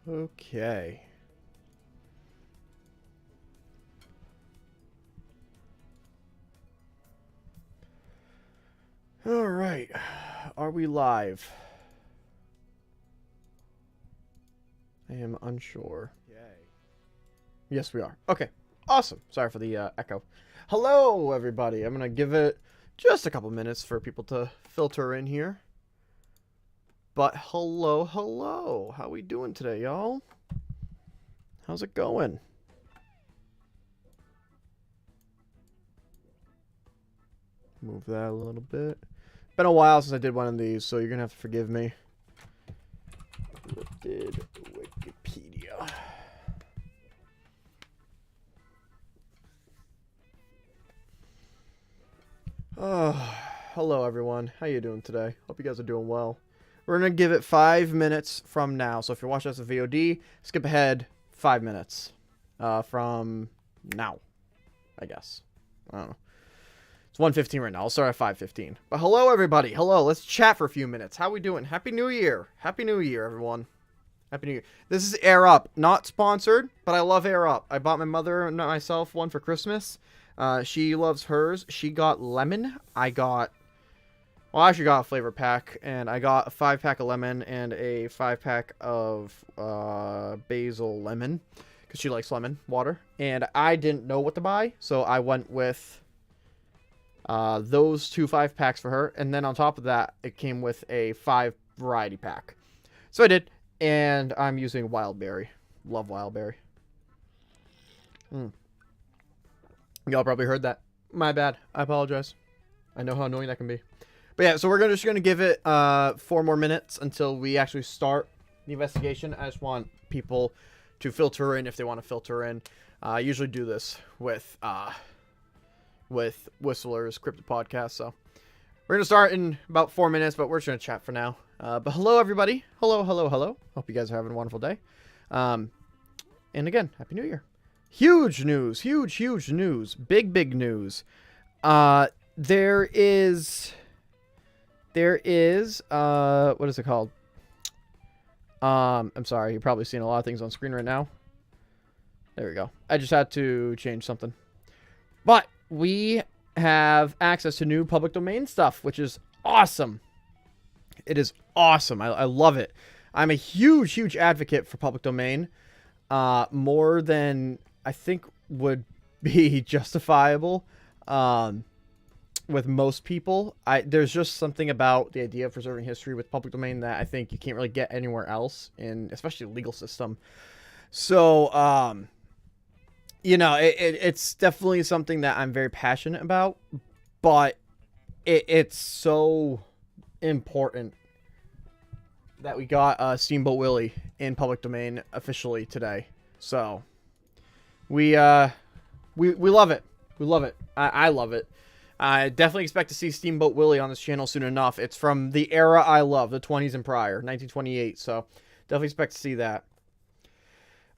Okay. All right. Are we live? I am unsure. Okay. Yes, we are. Okay. Awesome. Sorry for the echo. Hello, everybody. I'm going to give it just a couple minutes for people to filter in here. But hello, hello. How we doing today, y'all? How's it going? Move that a little bit. Been a while since I did one of these, so you're gonna have to forgive me. Cryptid Wikipedia. Hello everyone. How you doing today? Hope you guys are doing well. We're gonna give it 5 minutes from now. So if you're watching this as a VOD, skip ahead 5 minutes from now, I guess. I don't know. It's 1:15 right now. I'll start at 5:15. But hello, everybody. Hello. Let's chat for a few minutes. How we doing? Happy New Year. Happy New Year, everyone. Happy New Year. This is Air Up. Not sponsored, but I love Air Up. I bought my mother and myself one for Christmas. She loves hers. She got lemon. I actually got a flavor pack, and I got a 5-pack of lemon and a 5-pack of basil lemon, because she likes lemon water. And I didn't know what to buy, so I went with those 2 5-packs for her, and then on top of that, it came with a 5 variety pack. So I did, and I'm using wild berry. Love wild berry. Y'all probably heard that. My bad. I apologize. I know how annoying that can be. But yeah, so we're just gonna give it 4 more minutes until we actually start the investigation. I just want people to filter in if they want to filter in. I usually do this with Whistlers CRYPTID Podcast. So we're going to start in about 4 minutes, but we're just going to chat for now. But hello, everybody. Hello, hello, hello. Hope you guys are having a wonderful day. And again, Happy New Year. Huge news. Huge news. Big news. There is, what is it called? I'm sorry. You're probably seeing a lot of things on screen right now. There we go. I just had to change something. But we have access to new public domain stuff, which is awesome. It is awesome. I love it. I'm a huge advocate for public domain. More than I think would be justifiable with most people. There's just something about the idea of preserving history with public domain that I think you can't really get anywhere else, in especially the legal system. So, you know, it's definitely something that I'm very passionate about, but it's so important that we got Steamboat Willie in public domain officially today. So we love it. We love it. I love it. I definitely expect to see Steamboat Willie on this channel soon enough. It's from the era I love, the 20s and prior, 1928. So definitely expect to see that.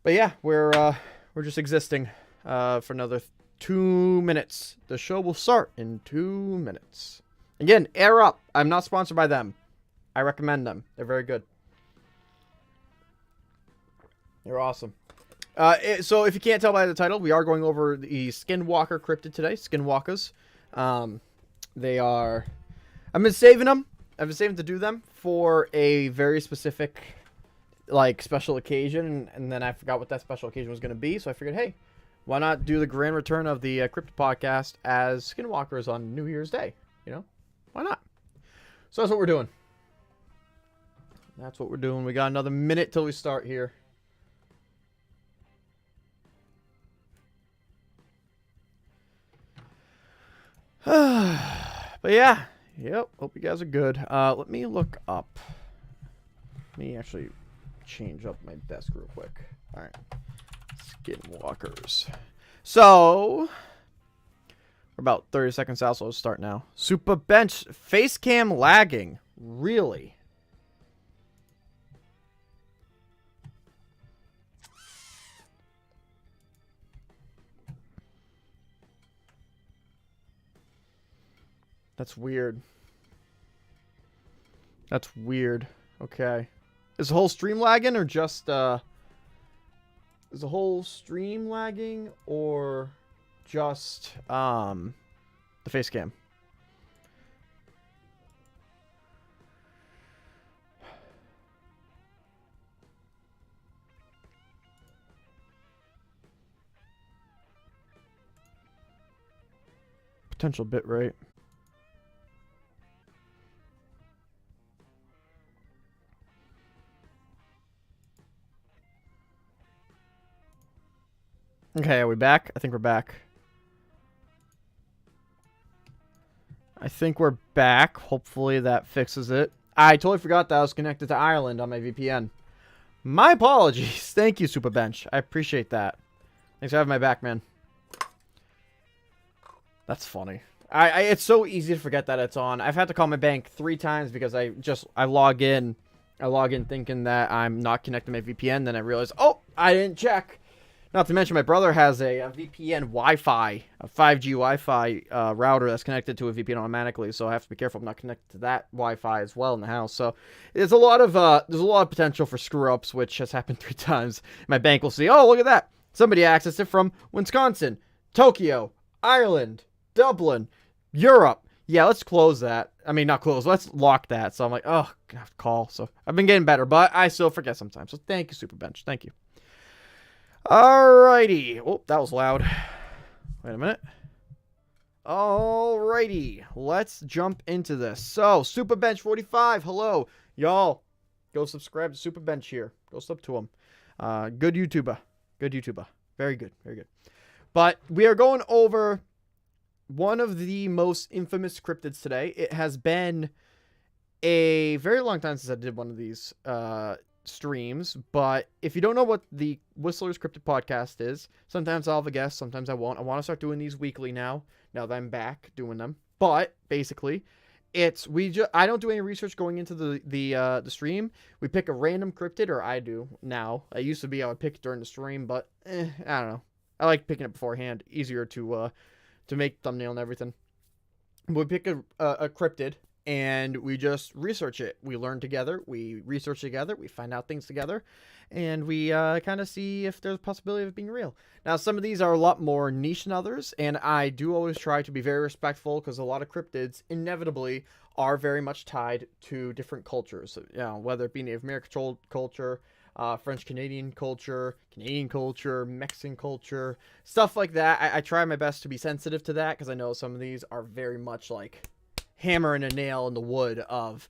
But yeah, we're just existing for another 2 minutes. The show will start in 2 minutes. Again, Air Up. I'm not sponsored by them. I recommend them. They're very good. They're awesome. So if you can't tell by the title, we are going over the Skinwalker cryptid today. Skinwalkers. They are... I've been saving them. I've been saving to do them for a very specific, like, special occasion, and then I forgot what that special occasion was going to be, so I figured, hey, why not do the grand return of the CRYPTID Podcast as Skinwalkers on New Year's Day? You know? Why not? So that's what we're doing. That's what we're doing. We got another minute till we start here. But yeah. Yep. Hope you guys are good. Let me look up. Let me actually change up my desk real quick. All right. Skinwalkers. So we're about 30 seconds out, so let's start now. Super bench face cam lagging. Really? That's weird. That's weird. Okay. Is the whole stream lagging or just Is the whole stream lagging or just the face cam? Potential bit rate. Okay, are we back? I think we're back. I think we're back. Hopefully that fixes it. I totally forgot that I was connected to Ireland on my VPN. My apologies. Thank you, Superbench. I appreciate that. Thanks for having my back, man. That's funny. It's so easy to forget that it's on. I've had to call my bank 3 times because I log in. I log in thinking that I'm not connected to my VPN. Then I realize, oh, I didn't check. Not to mention, my brother has a VPN Wi-Fi, a 5G Wi-Fi router that's connected to a VPN automatically. So I have to be careful I'm not connected to that Wi-Fi as well in the house. So there's a lot of potential for screw ups, which has happened 3 times. My bank will see, oh, look at that, somebody accessed it from Wisconsin, Tokyo, Ireland, Dublin, Europe. Yeah, let's close that. I mean, not close. Let's lock that. So I'm like, oh, I have to call. So I've been getting better, but I still forget sometimes. So thank you, Superbench. Thank you. Alrighty. Oh, that was loud. Wait a minute. Alrighty. Let's jump into this. So, Superbench45, hello. Y'all, go subscribe to Superbench here. Go sub to him. Good YouTuber. Good YouTuber. Very good. Very good. But we are going over one of the most infamous cryptids today. It has been a very long time since I did one of these streams, but if you don't know what the Whistlers Cryptid Podcast is, sometimes I'll have a guest, sometimes I won't. I want to start doing these weekly now that I'm back doing them. But basically, I don't do any research going into the stream. We pick a random cryptid, or I do now. I used to be I would pick it during the stream, but I don't know. I like picking it beforehand, easier to make thumbnail and everything. We pick a cryptid, and we just research it. We learn together, we research together, we find out things together, and we kind of see if there's a possibility of it being real. Now, some of these are a lot more niche than others, and I do always try to be very respectful because a lot of cryptids inevitably are very much tied to different cultures. You know, whether it be Native American culture, French-Canadian culture, Mexican culture, stuff like that. I try my best to be sensitive to that because I know some of these are very much like hammering a nail in the wood of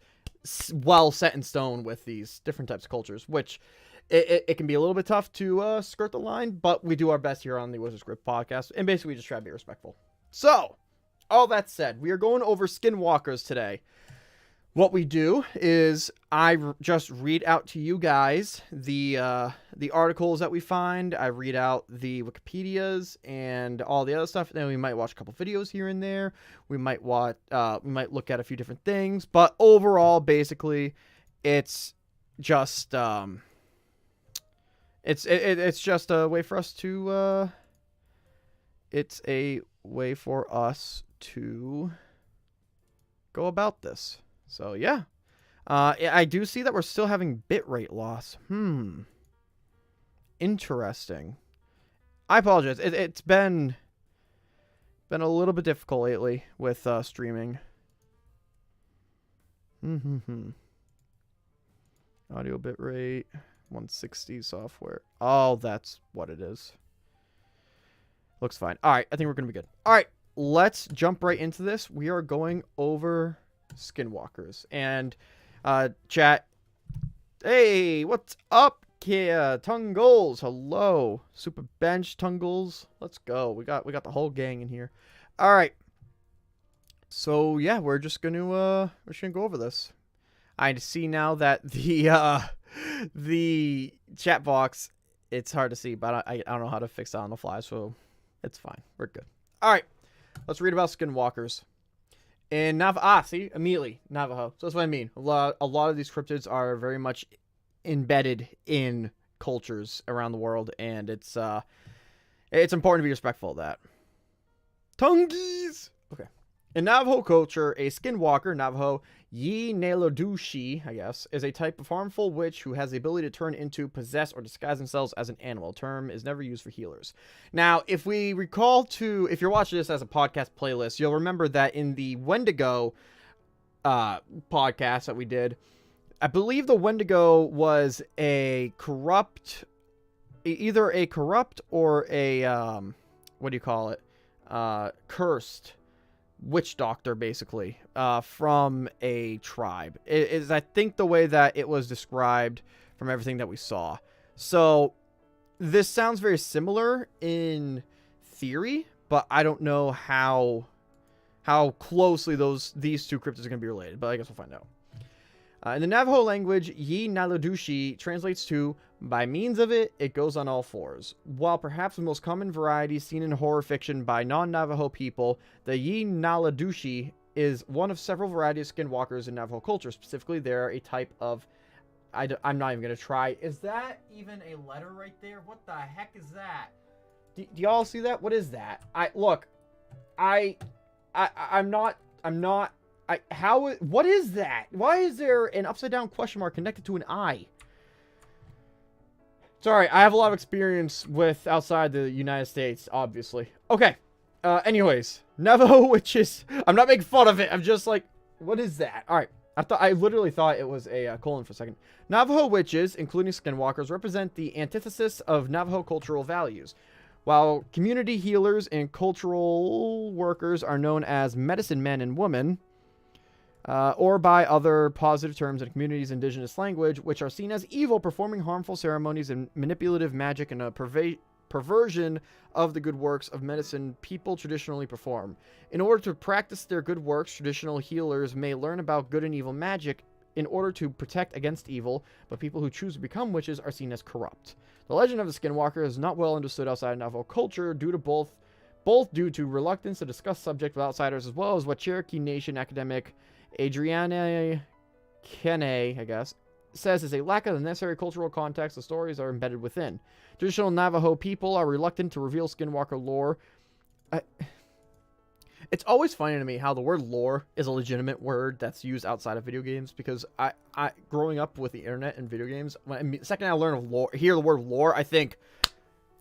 well set in stone with these different types of cultures, which it can be a little bit tough to skirt the line, but we do our best here on the Wizards Crypt Podcast, and basically we just try to be respectful. So, all that said, we are going over skinwalkers today. What we do is I just read out to you guys the articles that we find. I read out the Wikipedias and all the other stuff. Then we might watch a couple videos here and there. We might look at a few different things. But overall, basically, it's just it's just a way for us to go about this. So, yeah. I do see that we're still having bitrate loss. Interesting. I apologize. It's been a little bit difficult lately with streaming. Audio bitrate, 160 software. Oh, that's what it is. Looks fine. All right, I think we're going to be good. All right, let's jump right into this. We are going over skinwalkers, and chat, hey, what's up, Kia Tungles? Hello, Super Bench Tungles. Let's go. We got the whole gang in here. All right, so yeah, we're just gonna go over this. I see now that the chat box, it's hard to see, but I don't know how to fix that on the fly, so it's fine. We're good. All right, let's read about skinwalkers. And immediately, Navajo. So that's what I mean. A lot of these cryptids are very much embedded in cultures around the world, and it's important to be respectful of that. Tungies! Okay. In Navajo culture, a skinwalker, Navajo Yi-Nalodushi, I guess, is a type of harmful witch who has the ability to turn into, possess, or disguise themselves as an animal. The term is never used for healers. Now, if we recall if you're watching this as a podcast playlist, you'll remember that in the Wendigo podcast that we did, I believe the Wendigo was a corrupt, either a corrupt or a, what do you call it? Cursed witch doctor, basically, from a tribe. It is, I think, the way that it was described from everything that we saw. So this sounds very similar in theory, but I don't know how closely these two cryptids are going to be related, but I guess we'll find out. In the Navajo language, Yi-Nalodushi translates to, by means of it, it goes on all fours. While perhaps the most common variety seen in horror fiction by non-Navajo people, the Yi-Nalodushi is one of several varieties of skinwalkers in Navajo culture. Specifically, they're a type of... I'm not even going to try. Is that even a letter right there? What the heck is that? Do y'all see that? What is that? What is that? Why is there an upside down question mark connected to an eye? Sorry, I have a lot of experience with outside the United States, obviously. Okay. Anyways, Navajo witches. I'm not making fun of it. I'm just like, what is that? All right. I literally thought it was a colon for a second. Navajo witches, including skinwalkers, represent the antithesis of Navajo cultural values. While community healers and cultural workers are known as medicine men and women, or by other positive terms in the community's indigenous language, which are seen as evil, performing harmful ceremonies and manipulative magic and a perversion of the good works of medicine people traditionally perform. In order to practice their good works, traditional healers may learn about good and evil magic in order to protect against evil, but people who choose to become witches are seen as corrupt. The legend of the Skinwalker is not well understood outside of Navajo culture due to both due to reluctance to discuss subject with outsiders, as well as what Cherokee Nation academic Adriana Kene, I guess, says is a lack of the necessary cultural context the stories are embedded within. Traditional Navajo people are reluctant to reveal Skinwalker lore. It's always funny to me how the word lore is a legitimate word that's used outside of video games, because I growing up with the internet and video games, the second I learn of lore, hear the word lore, I think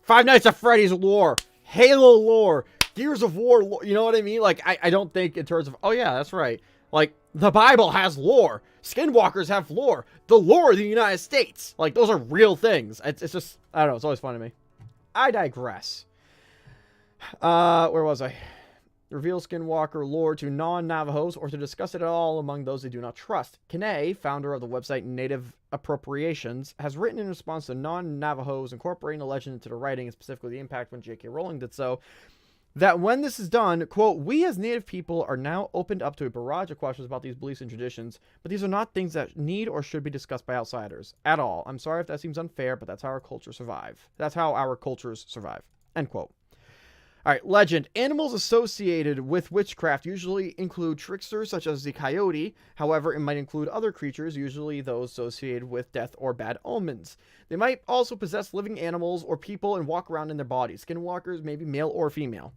Five Nights at Freddy's lore, Halo lore, Gears of War lore, you know what I mean? Like, I don't think in terms of, oh yeah, that's right. Like, the Bible has lore. Skinwalkers have lore. The lore of the United States. Like, those are real things. It's just, I don't know, it's always fun to me. I digress. Where was I? Reveal Skinwalker lore to non-Navajos or to discuss it at all among those they do not trust. Kene, founder of the website Native Appropriations, has written in response to non-Navajos incorporating the legend into the writing, and specifically the impact when J.K. Rowling did so, that when this is done, quote, we as Native people are now opened up to a barrage of questions about these beliefs and traditions, but these are not things that need or should be discussed by outsiders at all. I'm sorry if that seems unfair, but that's how our cultures survive. That's how our cultures survive. End quote. All right, legend. Animals associated with witchcraft usually include tricksters such as the coyote. However, it might include other creatures, usually those associated with death or bad omens. They might also possess living animals or people and walk around in their bodies. Skinwalkers may be male or female.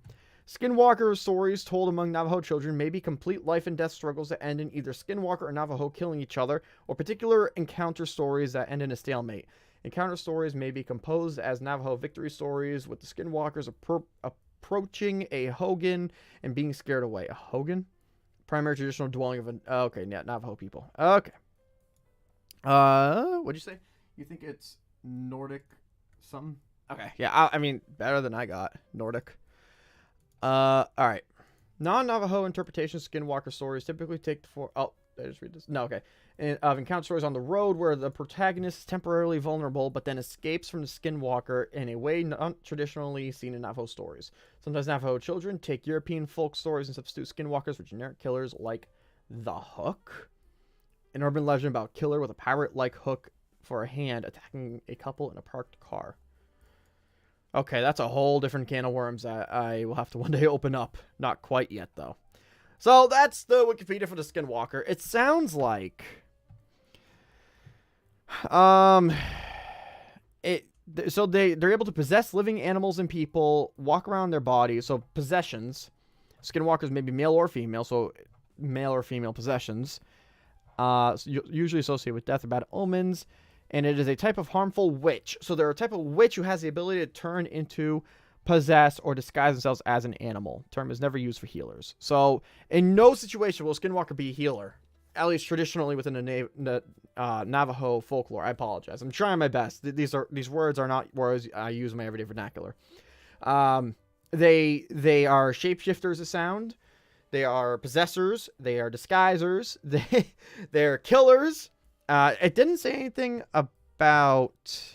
Skinwalker stories told among Navajo children may be complete life and death struggles that end in either Skinwalker or Navajo killing each other, or particular encounter stories that end in a stalemate. Encounter stories may be composed as Navajo victory stories, with the Skinwalkers approaching a hogan and being scared away. A hogan? Primary traditional dwelling of an... Okay, yeah, Navajo people. Okay. What'd you say? You think it's Nordic something? Okay, yeah, I mean, better than I got. Nordic. Alright. Non-Navajo interpretation of Skinwalker stories typically take the form... Oh, did I just read this? No, okay. Of encounter stories on the road where the protagonist is temporarily vulnerable but then escapes from the Skinwalker in a way not traditionally seen in Navajo stories. Sometimes Navajo children take European folk stories and substitute Skinwalkers for generic killers like the Hook. An urban legend about killer with a pirate-like hook for a hand attacking a couple in a parked car. Okay, that's a whole different can of worms that I will have to one day open up. Not quite yet, though. So that's the Wikipedia for the Skinwalker. It sounds like... So they're able to possess living animals and people, walk around their bodies, so possessions. Skinwalkers may be male or female, so male or female possessions. Usually associated with death or bad omens. And it is a type of harmful witch. So they're a type of witch who has the ability to turn into, possess, or disguise themselves as an animal. The term is never used for healers. So in no situation will Skinwalker be a healer. At least traditionally within the Navajo folklore. I apologize. I'm trying my best. These words are not words I use in my everyday vernacular. They are shapeshifters of sound. They are possessors. They are disguisers. They're killers. It didn't say anything about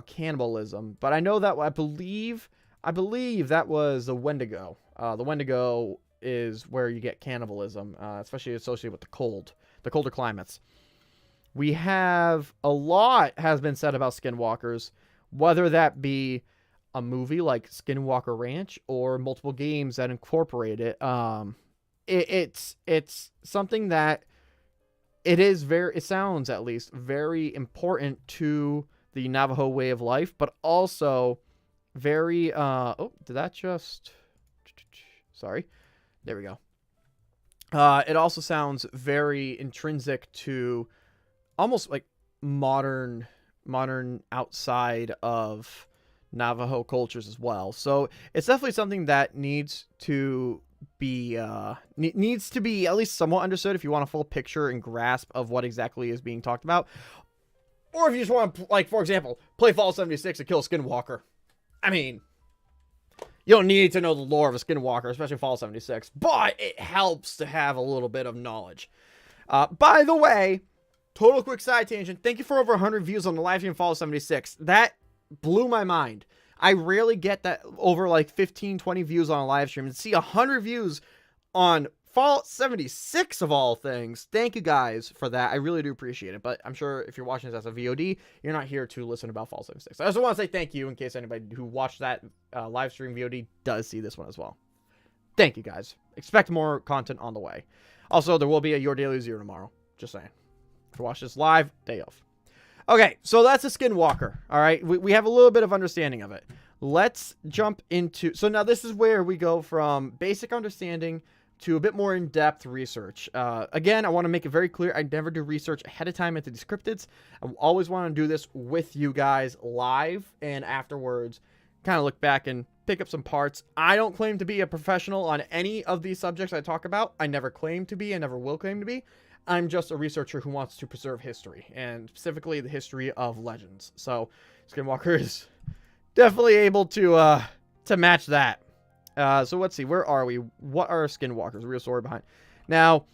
cannibalism, but I know that I believe that was the Wendigo. The Wendigo is where you get cannibalism, especially associated with the colder climates. We have a lot has been said about skinwalkers, whether that be a movie like Skinwalker Ranch or multiple games that incorporate it. It's something that it sounds at least very important to the Navajo way of life, but also very sorry. There we go. It also sounds very intrinsic to almost like modern outside of Navajo cultures as well. So it's definitely something that needs to be at least somewhat understood if you want a full picture and grasp of what exactly is being talked about. Or if you just want to, like, for example, play Fallout 76 and kill a Skinwalker. I mean, you don't need to know the lore of a Skinwalker, especially Fallout 76, but it helps to have a little bit of knowledge. By the way, total quick side tangent. Thank you for over 100 views on the live stream Fallout 76. That blew my mind. I rarely get that over like 15, 20 views on a live stream, and see 100 views on Fallout 76 of all things. Thank you guys for that. I really do appreciate it. But I'm sure if you're watching this as a VOD, you're not here to listen about Fallout 76. I also want to say thank you in case anybody who watched that live stream VOD does see this one as well. Thank you guys. Expect more content on the way. Also, there will be a Your Daily Zero tomorrow. Just saying. If you watch this live, day off. Okay, so that's a Skinwalker. All right, we have a little bit of understanding of it. Let's jump into... So now this is where we go from basic understanding to a bit more in-depth research. Again, I want to make it very clear, I never do research ahead of time into these cryptids. I always want to do this with you guys live, and afterwards kind of look back and pick up some parts. I don't claim to be a professional on any of these subjects I talk about. I never claim to be. I never will claim to be. I'm just a researcher who wants to preserve history, and specifically the history of legends. So Skinwalker is definitely able to match that. So let's see, where are we? What are Skinwalkers? Real story behind. Now,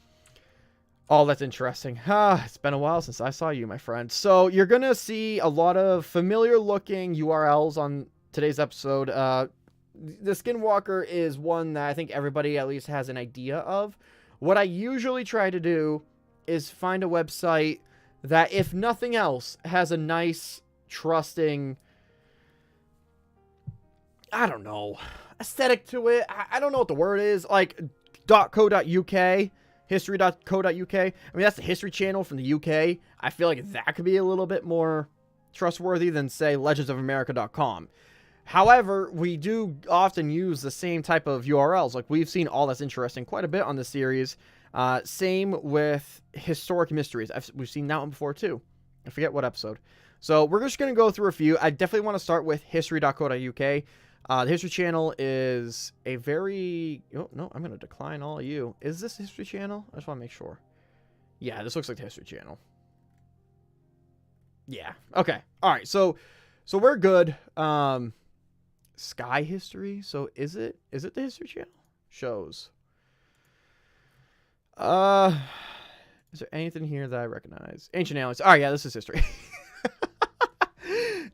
oh, that's interesting. It's been a while since I saw you, my friend. So you're gonna see a lot of familiar looking URLs on today's episode. The Skinwalker is one that I think everybody at least has an idea of. What I usually try to do is find a website that, if nothing else, has a nice, trusting, I don't know, aesthetic to it. I don't know what the word is, like .co.uk, history.co.uk. I mean, that's the history channel from the UK. I feel like that could be a little bit more trustworthy than, say, legendsofamerica.com. However, we do often use the same type of URLs. Like, we've seen All That's Interesting quite a bit on this series. Same with Historic Mysteries. We've seen that one before, too. I forget what episode. So we're just going to go through a few. I definitely want to start with history.co.uk. The History Channel is a very... Oh, no, I'm going to decline all of you. Is this the History Channel? I just want to make sure. Yeah, this looks like the History Channel. Yeah. Okay. All right. So we're good. Sky History. So is it the History Channel? Shows. Is there anything here that I recognize? Ancient Aliens. Oh, yeah, this is history.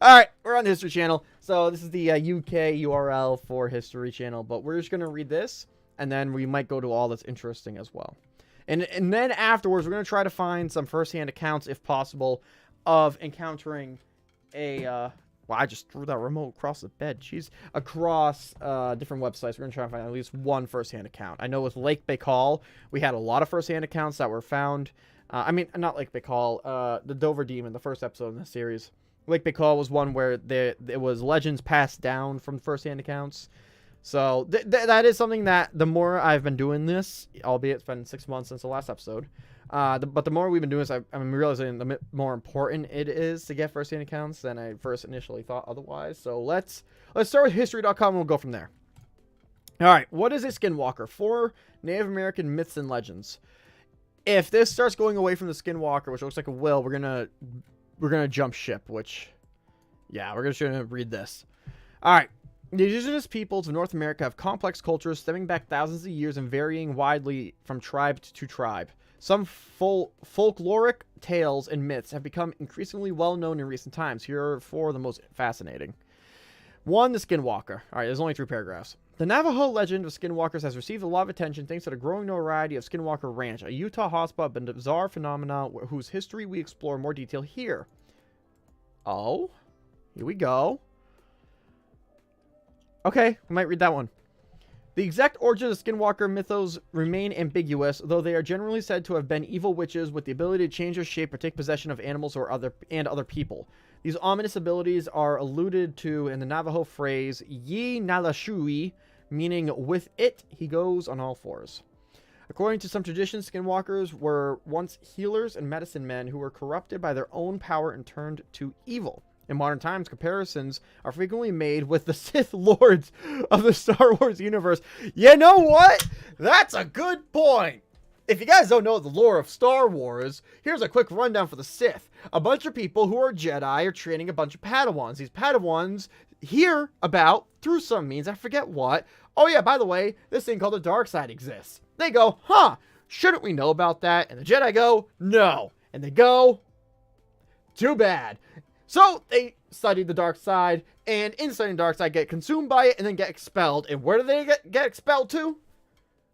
All right, we're on the History Channel. So this is the UK URL for History Channel, but we're just going to read this, and then we might go to All That's Interesting as well. And then afterwards, we're going to try to find some first-hand accounts, if possible, of encountering a... well, I just threw that remote across the bed. Jeez. Across different websites. We're going to try to find at least one first-hand account. I know with Lake Baikal, we had a lot of first-hand accounts that were found. I mean, not Lake Baikal. The Dover Demon, the first episode in the series. Lake Baikal was one where it was legends passed down from first-hand accounts. So that is something that the more I've been doing this, albeit it's been 6 months since the last episode, but the more we've been doing this, I'm realizing the more important it is to get first-hand accounts than I first initially thought otherwise. So let's start with history.com and we'll go from there. All right, what is a skinwalker? 4 Native American myths and legends. If this starts going away from the skinwalker, which looks like it will, we're gonna jump ship. Which, yeah, we're gonna read this. All right. The indigenous peoples of North America have complex cultures stemming back thousands of years and varying widely from tribe to tribe. Some folkloric tales and myths have become increasingly well known in recent times. Here are 4 of the most fascinating. 1. The Skinwalker. All right, there's only 3 paragraphs. The Navajo legend of skinwalkers has received a lot of attention thanks to the growing notoriety of Skinwalker Ranch, a Utah hotspot but bizarre phenomena whose history we explore in more detail here. Oh, here we go. Okay, I might read that one. The exact origins of skinwalker mythos remain ambiguous, though they are generally said to have been evil witches with the ability to change their shape or take possession of animals or other people. These ominous abilities are alluded to in the Navajo phrase "Yi Nalashui," meaning "with it, he goes on all fours." According to some traditions, skinwalkers were once healers and medicine men who were corrupted by their own power and turned to evil. In modern times, comparisons are frequently made with the Sith Lords of the Star Wars universe. You know what? That's a good point. If you guys don't know the lore of Star Wars, here's a quick rundown for the Sith. A bunch of people who are Jedi are training a bunch of Padawans. These Padawans hear about, through some means, I forget what, oh yeah, by the way, this thing called the dark side exists. They go, huh, shouldn't we know about that? And the Jedi go, no. And they go, too bad. So they studied the dark side, and in studying the dark side, get consumed by it, and then get expelled. And where do they get expelled to?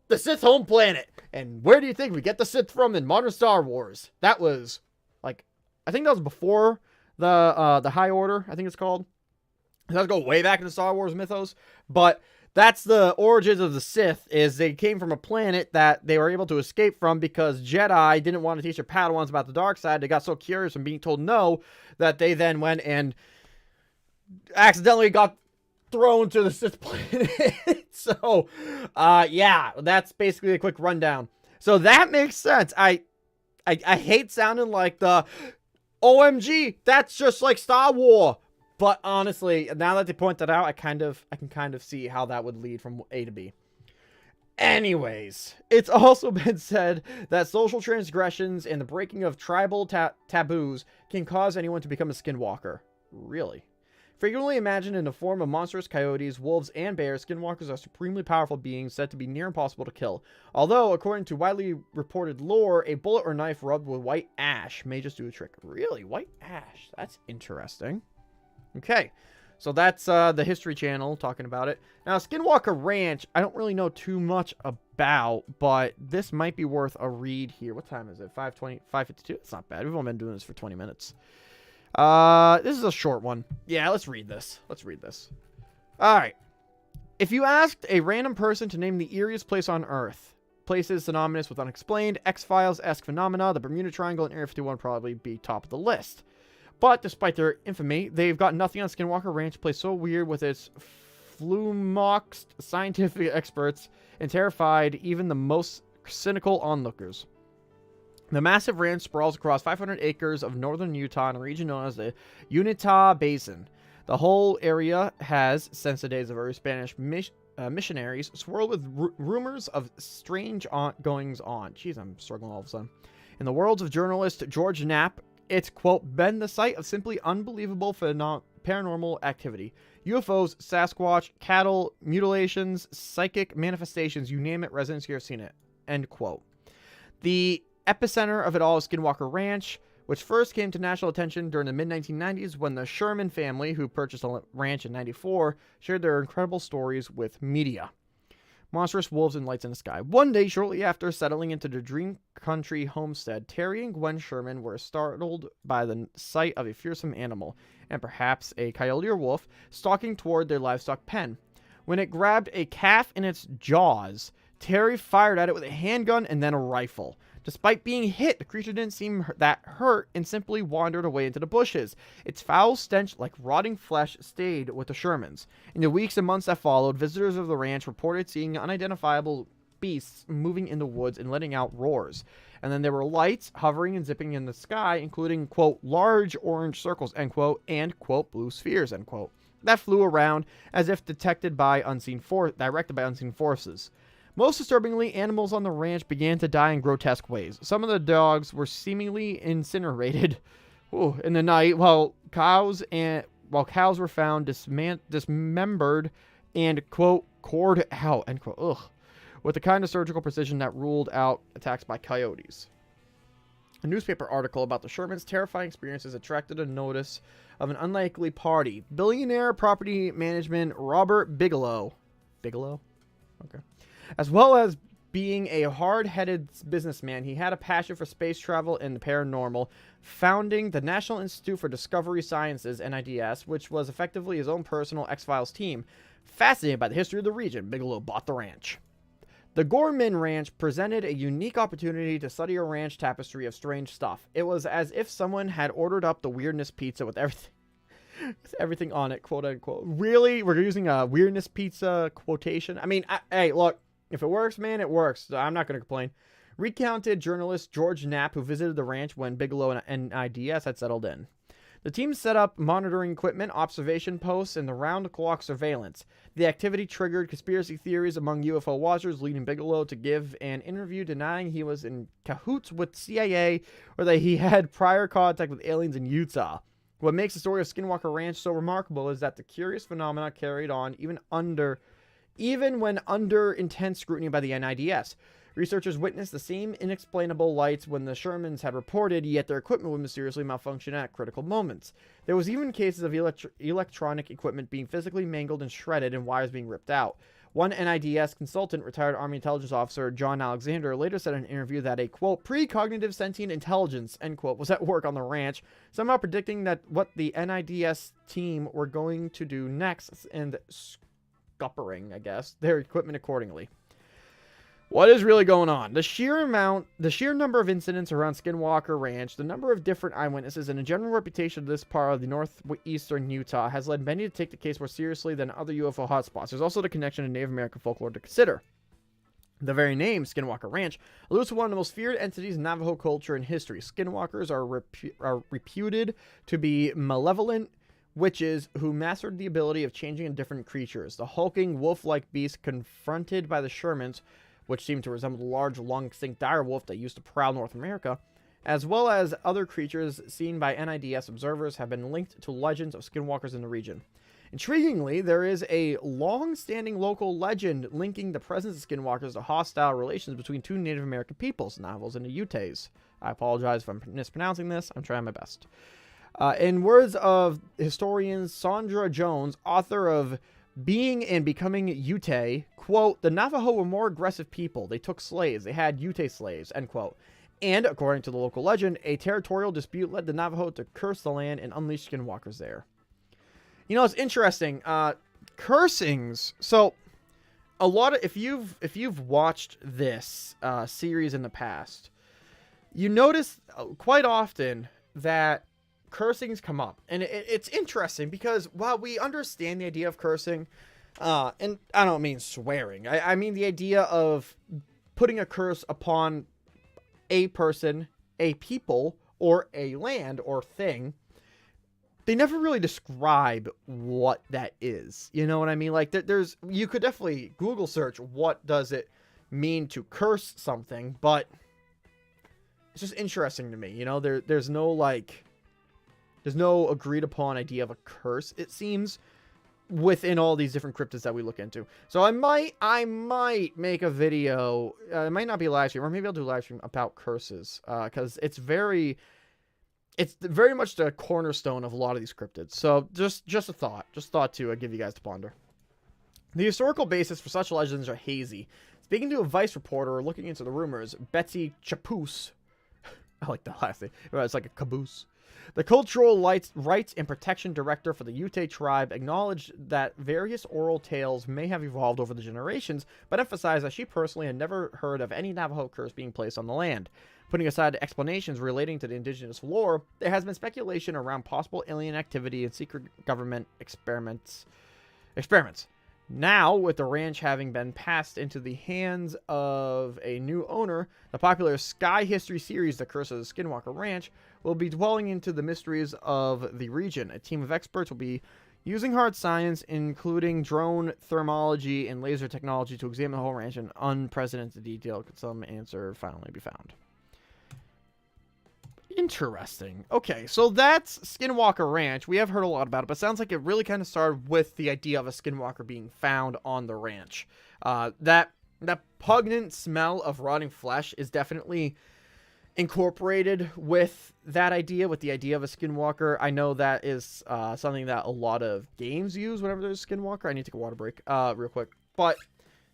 The Sith home planet. And where do you think we get the Sith from in modern Star Wars? That was, like, I think that was before the High Order, I think it's called. It does go way back in the Star Wars mythos, but that's the origins of the Sith, is they came from a planet that they were able to escape from because Jedi didn't want to teach their Padawans about the dark side. They got so curious from being told no that they then went and accidentally got thrown to the Sith planet. So, yeah, that's basically a quick rundown. So that makes sense. I hate sounding like the OMG, that's just like Star Wars. But honestly, now that they point that out, I can kind of see how that would lead from A to B. Anyways, it's also been said that social transgressions and the breaking of tribal taboos can cause anyone to become a skinwalker. Really? Frequently imagined in the form of monstrous coyotes, wolves, and bears, skinwalkers are supremely powerful beings said to be near impossible to kill. Although, according to widely reported lore, a bullet or knife rubbed with white ash may just do a trick. Really? White ash? That's interesting. Okay, so that's the History Channel talking about it. Now, Skinwalker Ranch, I don't really know too much about, but this might be worth a read here. What time is it? 5:20, 5:52? It's not bad. We've only been doing this for 20 minutes. This is a short one. Yeah, let's read this. All right. If you asked a random person to name the eeriest place on Earth, places synonymous with unexplained, X-Files-esque phenomena, the Bermuda Triangle and Area 51 would probably be top of the list. But despite their infamy, they've got nothing on Skinwalker Ranch, a place so weird with its flummoxed scientific experts and terrified even the most cynical onlookers. The massive ranch sprawls across 500 acres of northern Utah in a region known as the Uinta Basin. The whole area has, since the days of early Spanish missionaries, swirled with rumors of strange goings-on. Jeez, I'm struggling all of a sudden. In the worlds of journalist George Knapp, it's, quote, been the site of simply unbelievable paranormal activity. UFOs, Sasquatch, cattle, mutilations, psychic manifestations, you name it, residents here have seen it. End quote. The epicenter of it all is Skinwalker Ranch, which first came to national attention during the mid-1990s when the Sherman family, who purchased a ranch in '94, shared their incredible stories with media. Monstrous wolves and lights in the sky. One day, shortly after settling into the Dream Country homestead, Terry and Gwen Sherman were startled by the sight of a fearsome animal, and perhaps a coyote or wolf, stalking toward their livestock pen. When it grabbed a calf in its jaws, Terry fired at it with a handgun and then a rifle. Despite being hit, the creature didn't seem that hurt and simply wandered away into the bushes. Its foul stench, like rotting flesh, stayed with the Shermans. In the weeks and months that followed, visitors of the ranch reported seeing unidentifiable beasts moving in the woods and letting out roars. And then there were lights hovering and zipping in the sky, including, quote, large orange circles, end quote, and, quote, blue spheres, end quote, that flew around as if directed by unseen forces. Most disturbingly, animals on the ranch began to die in grotesque ways. Some of the dogs were seemingly incinerated in the night, while cows were found dismembered and, quote, cored out, end quote, with the kind of surgical precision that ruled out attacks by coyotes. A newspaper article about the Shermans' terrifying experiences attracted the notice of an unlikely party. Billionaire property management Robert Bigelow. Bigelow? Okay. As well as being a hard-headed businessman, he had a passion for space travel and the paranormal, founding the National Institute for Discovery Sciences, NIDS, which was effectively his own personal X-Files team. Fascinated by the history of the region, Bigelow bought the ranch. The Gorman Ranch presented a unique opportunity to study a ranch tapestry of strange stuff. It was as if someone had ordered up the weirdness pizza with everything on it, quote unquote. Really? We're using a weirdness pizza quotation? I mean, hey, look, if it works, man, it works. I'm not going to complain. Recounted journalist George Knapp, who visited the ranch when Bigelow and IDS had settled in. The team set up monitoring equipment, observation posts, and the round-the-clock surveillance. The activity triggered conspiracy theories among UFO watchers, leading Bigelow to give an interview denying he was in cahoots with CIA or that he had prior contact with aliens in Utah. What makes the story of Skinwalker Ranch so remarkable is that the curious phenomena carried on even when under intense scrutiny by the NIDS. Researchers witnessed the same inexplainable lights when the Shermans had reported, yet their equipment would mysteriously malfunction at critical moments. There was even cases of electronic equipment being physically mangled and shredded and wires being ripped out. One NIDS consultant, retired Army intelligence officer John Alexander, later said in an interview that a, quote, precognitive sentient intelligence, end quote, was at work on the ranch, somehow predicting that what the NIDS team were going to do next and scuppering, I guess, their equipment accordingly. What is really going on? The sheer number of incidents around Skinwalker Ranch, the number of different eyewitnesses, and the general reputation of this part of the northeastern Utah has led many to take the case more seriously than other UFO hotspots. There's also the connection to Native American folklore to consider. The very name, Skinwalker Ranch, alludes to one of the most feared entities in Navajo culture and history. Skinwalkers are reputed to be malevolent witches who mastered the ability of changing into different creatures. The hulking, wolf-like beast confronted by the Shermans, which seemed to resemble the large, long-extinct direwolf that used to prowl North America, as well as other creatures seen by NIDS observers, have been linked to legends of skinwalkers in the region. Intriguingly, there is a long-standing local legend linking the presence of skinwalkers to hostile relations between two Native American peoples, Navajos and the Utes. I apologize if I'm mispronouncing this. I'm trying my best. In words of historian Sandra Jones, author of Being and Becoming Ute, quote, the Navajo were more aggressive people. They took slaves. They had Ute slaves, end quote. And, according to the local legend, a territorial dispute led the Navajo to curse the land and unleash skinwalkers there. You know, it's interesting. Cursings. So, a lot of, if you've watched this series in the past, you notice quite often that cursings come up, and it's interesting because while we understand the idea of cursing, and I don't mean swearing, I mean the idea of putting a curse upon a person, a people, or a land or thing, they never really describe what that is. You know what I mean? Like you could definitely Google search what does it mean to curse something, but it's just interesting to me. You know, there's no agreed upon idea of a curse, it seems, within all these different cryptids that we look into. So I might make a video. It might not be a live stream, or maybe I'll do a live stream about curses, because it's very much the cornerstone of a lot of these cryptids. So just a thought to give you guys to ponder. The historical basis for such legends are hazy. Speaking to a Vice reporter looking into the rumors, Betsy Chapoose, I like that last name. It's like a caboose. The Cultural Rights and Protection Director for the Ute tribe acknowledged that various oral tales may have evolved over the generations, but emphasized that she personally had never heard of any Navajo curse being placed on the land. Putting aside explanations relating to the indigenous lore, there has been speculation around possible alien activity and secret government experiments. Now, with the ranch having been passed into the hands of a new owner, the popular Sky History series, The Curse of the Skinwalker Ranch, will be dwelling into the mysteries of the region. A team of experts will be using hard science, including drone thermology and laser technology, to examine the whole ranch in unprecedented detail. Could some answer finally be found? Interesting. Okay, so that's Skinwalker Ranch. We have heard a lot about it, but it sounds like it really kind of started with the idea of a skinwalker being found on the ranch. That pungent smell of rotting flesh is definitely incorporated with that idea, with the idea of a skinwalker. I know that is something that a lot of games use whenever there's a skinwalker. I need to take a water break real quick. But,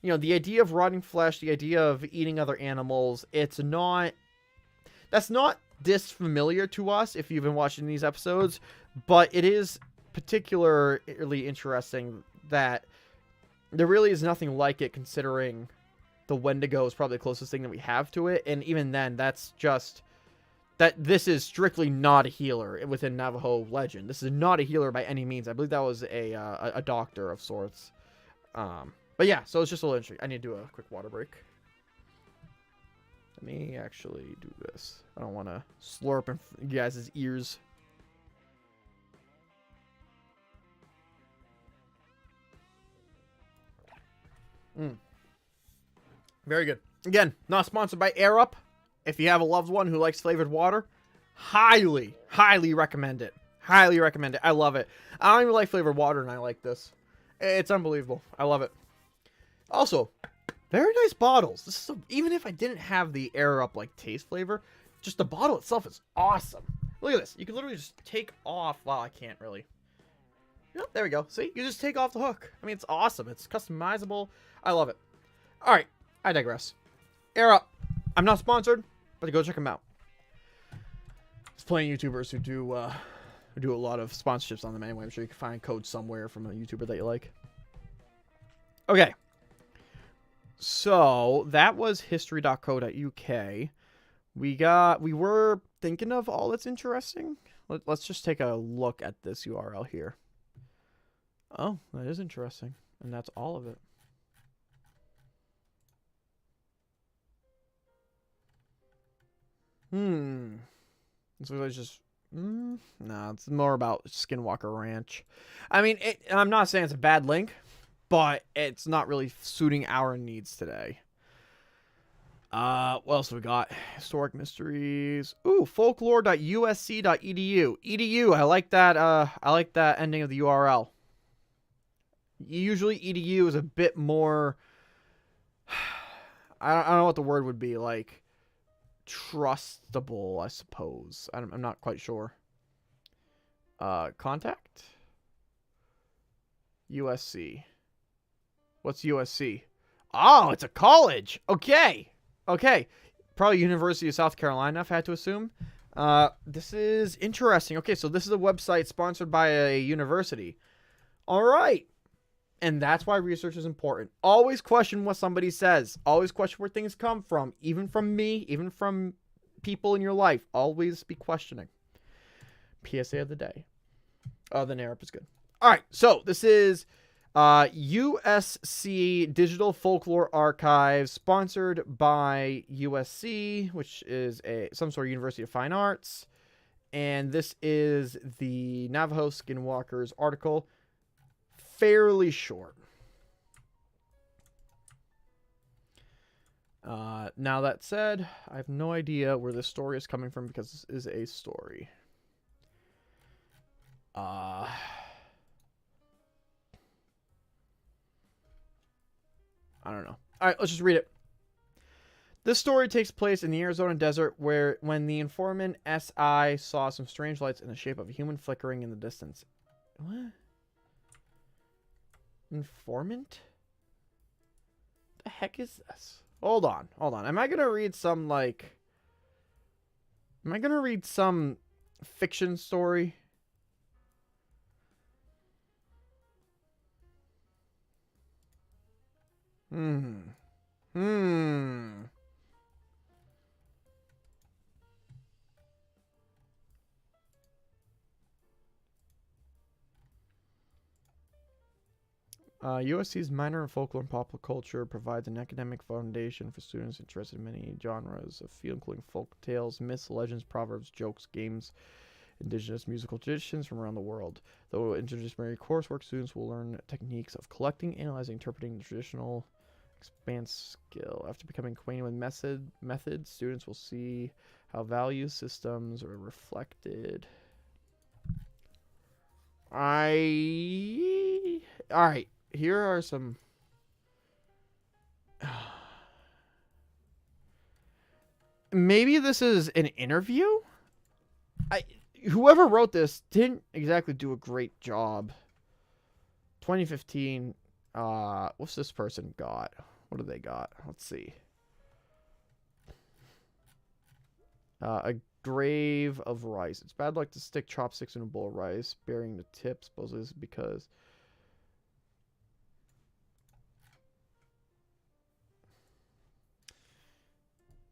you know, the idea of rotting flesh, the idea of eating other animals, that's not disfamiliar to us if you've been watching these episodes, but it is particularly interesting that there really is nothing like it, considering the Wendigo is probably the closest thing that we have to it, and even then, that's just that this is strictly not a healer within Navajo legend. This is not a healer by any means. I believe that was a doctor of sorts. But yeah, so it's just a little interesting. I need to do a quick water break. Let me actually do this. I don't want to slurp in you guys' ears. Very good. Again, not sponsored by Air Up. If you have a loved one who likes flavored water, highly, highly recommend it. Highly recommend it. I love it. I don't even like flavored water, and I like this. It's unbelievable. I love it. Also, very nice bottles. This is even if I didn't have the Air Up like taste flavor, just the bottle itself is awesome. Look at this. You can literally just take off. Well, I can't really. Yep, there we go. See, you just take off the hook. I mean, it's awesome. It's customizable. I love it. All right, I digress. Air Up. I'm not sponsored, but go check them out. There's plenty of YouTubers who do a lot of sponsorships on them anyway. I'm sure you can find codes somewhere from a YouTuber that you like. Okay. So that was history.co.uk. We were thinking of all that's interesting. Let's just take a look at this URL here. Oh, that is interesting. And that's all of it. So it's just no, it's more about Skinwalker Ranch. I mean, I'm not saying it's a bad link, but it's not really suiting our needs today. What else have we got? Historic mysteries. Ooh, folklore.usc.edu. Edu, I like that. I like that ending of the URL. Usually edu is a bit more. I don't know what the word would be, like trustable, I suppose. I'm not quite sure. Contact. USC. What's USC? Oh, it's a college. Okay. Probably University of South Carolina, if I had to assume. This is interesting. Okay, so this is a website sponsored by a university. All right. And that's why research is important. Always question what somebody says. Always question where things come from. Even from me, even from people in your life. Always be questioning. PSA of the day. Oh, the narrative is good. All right, so this is USC Digital Folklore Archive, sponsored by USC, which is some sort of University of Fine Arts. And this is the Navajo Skinwalkers article. Fairly short. Now that said, I have no idea where this story is coming from because this is a story. I don't know. All right, let's just read it. This story takes place in the Arizona desert when the informant S.I. saw some strange lights in the shape of a human flickering in the distance. What? Informant? What the heck is this? Hold on. Am I gonna read some fiction story. USC's minor in folklore and pop culture provides an academic foundation for students interested in many genres of field, including folk tales, myths, legends, proverbs, jokes, games, indigenous musical traditions from around the world. Though interdisciplinary coursework, students will learn techniques of collecting, analyzing, interpreting the traditional expanse skill. After becoming acquainted with methods, students will see how value systems are reflected. All right. Here are some. Maybe this is an interview. Whoever wrote this didn't exactly do a great job. 2015. What's this person got? What do they got? Let's see. A grave of rice. It's bad luck to stick chopsticks in a bowl of rice, bearing the tip. Suppose this is because.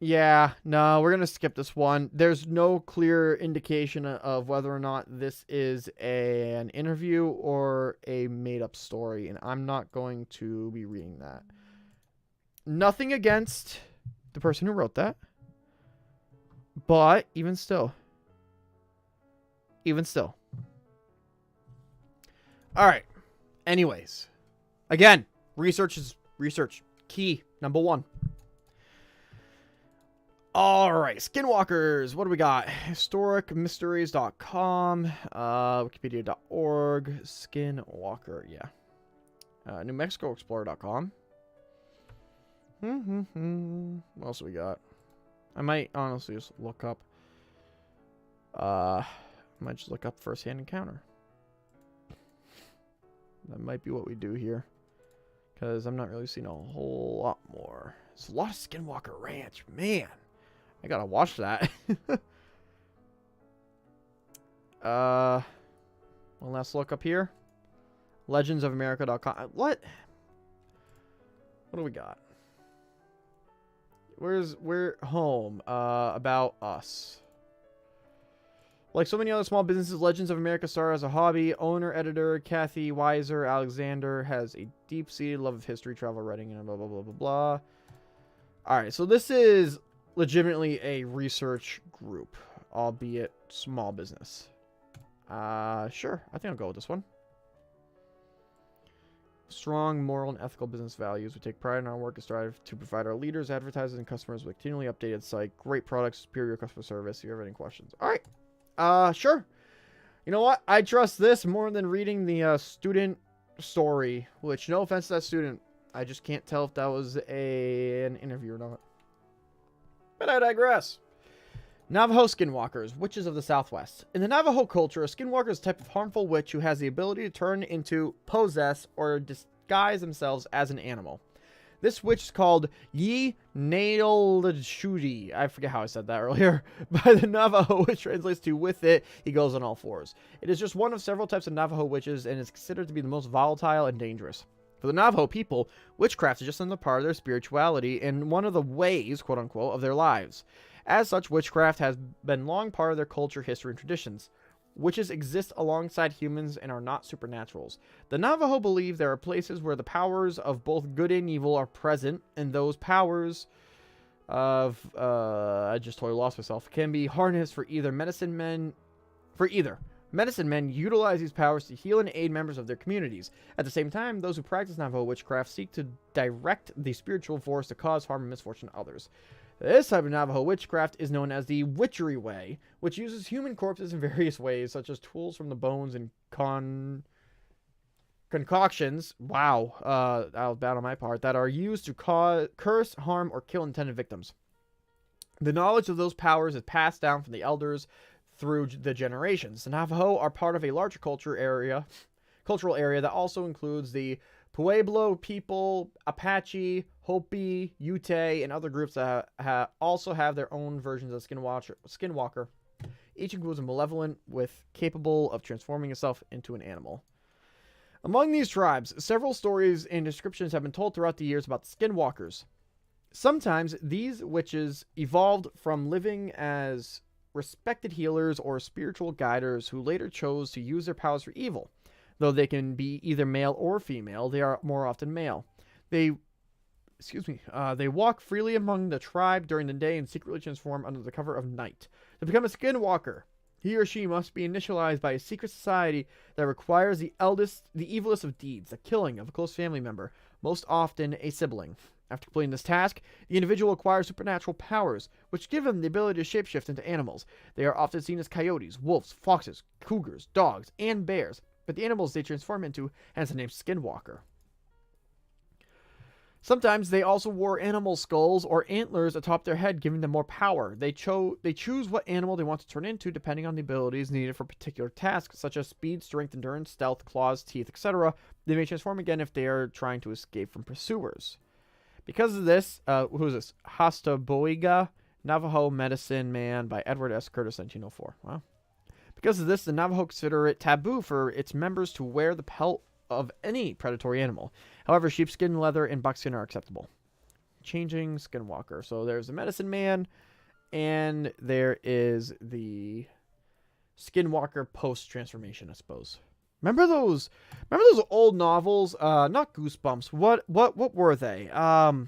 Yeah, no, we're going to skip this one. There's no clear indication of whether or not this is an interview or a made-up story, and I'm not going to be reading that. Nothing against the person who wrote that, but even still. All right. Anyways, again, research is research. Key, number 1. All right, Skinwalkers. What do we got? Historicmysteries.com, wikipedia.org, Skinwalker, yeah. New Mexico Explorer.com. What else do we got? I might honestly just look up. Might just look up first-hand encounter. That might be what we do here, because I'm not really seeing a whole lot more. There's a lot of Skinwalker Ranch, man. I gotta watch that. One last look up here. Legendsofamerica.com. What do we got? We're home. About us. Like so many other small businesses, Legends of America started as a hobby. Owner-editor Kathy Weiser Alexander has a deep-seated love of history, travel, writing, and blah, blah, blah, blah, blah. Alright, so this is legitimately a research group, albeit small business. Sure. I think I'll go with this one. Strong moral and ethical business values. We take pride in our work and strive to provide our leaders, advertisers, and customers with continually updated site, great products, superior customer service. If you have any questions. All right. Sure. You know what? I trust this more than reading the student story, which, no offense to that student, I just can't tell if that was an interview or not. But I digress. Navajo skinwalkers, witches of the Southwest. In the Navajo culture, a skinwalker is a type of harmful witch who has the ability to turn into, possess, or disguise themselves as an animal. This witch is called Ye-Nail-Shudi. I forget how I said that earlier. By the Navajo, which translates to with it, he goes on all fours. It is just one of several types of Navajo witches and is considered to be the most volatile and dangerous. For the Navajo people, witchcraft is just another part of their spirituality and one of the ways, quote-unquote, of their lives. As such, witchcraft has been long part of their culture, history, and traditions. Witches exist alongside humans and are not supernaturals. The Navajo believe there are places where the powers of both good and evil are present, and those powers of, I just totally lost myself, can be harnessed for either medicine men utilize these powers to heal and aid members of their communities. At the same time, those who practice Navajo witchcraft seek to direct the spiritual force to cause harm and misfortune to others. This type of Navajo witchcraft is known as the witchery way, which uses human corpses in various ways, such as tools from the bones and concoctions, wow, that was bad on my part, that are used to curse, harm, or kill intended victims. The knowledge of those powers is passed down from the elders through the generations. The Navajo are part of a larger cultural area that also includes the Pueblo people, Apache, Hopi, Ute, and other groups that also have their own versions of Skinwalker. each includes a malevolent with capable of transforming itself into an animal. Among these tribes, several stories and descriptions have been told throughout the years about the skinwalkers. Sometimes these witches evolved from living as respected healers or spiritual guiders who later chose to use their powers for evil. Though they can be either male or female, they are more often male. They walk freely among the tribe during the day and secretly transform under the cover of night. To become a skinwalker, he or she must be initialized by a secret society that requires the evilest of deeds, the killing of a close family member, most often a sibling. After completing this task, the individual acquires supernatural powers, which give them the ability to shapeshift into animals. They are often seen as coyotes, wolves, foxes, cougars, dogs, and bears, but the animals they transform into has the name Skinwalker. Sometimes they also wore animal skulls or antlers atop their head, giving them more power. They choose what animal they want to turn into depending on the abilities needed for particular tasks, such as speed, strength, endurance, stealth, claws, teeth, etc. They may transform again if they are trying to escape from pursuers. Because of this, who is this? Hastaboiga, Navajo Medicine Man by Edward S. Curtis, 1904. Wow. Because of this, the Navajo consider it taboo for its members to wear the pelt of any predatory animal. However, sheepskin, leather, and buckskin are acceptable. Changing Skinwalker. So there's the Medicine Man, and there is the Skinwalker post-transformation, I suppose. Remember those old novels? Not Goosebumps. What were they? God,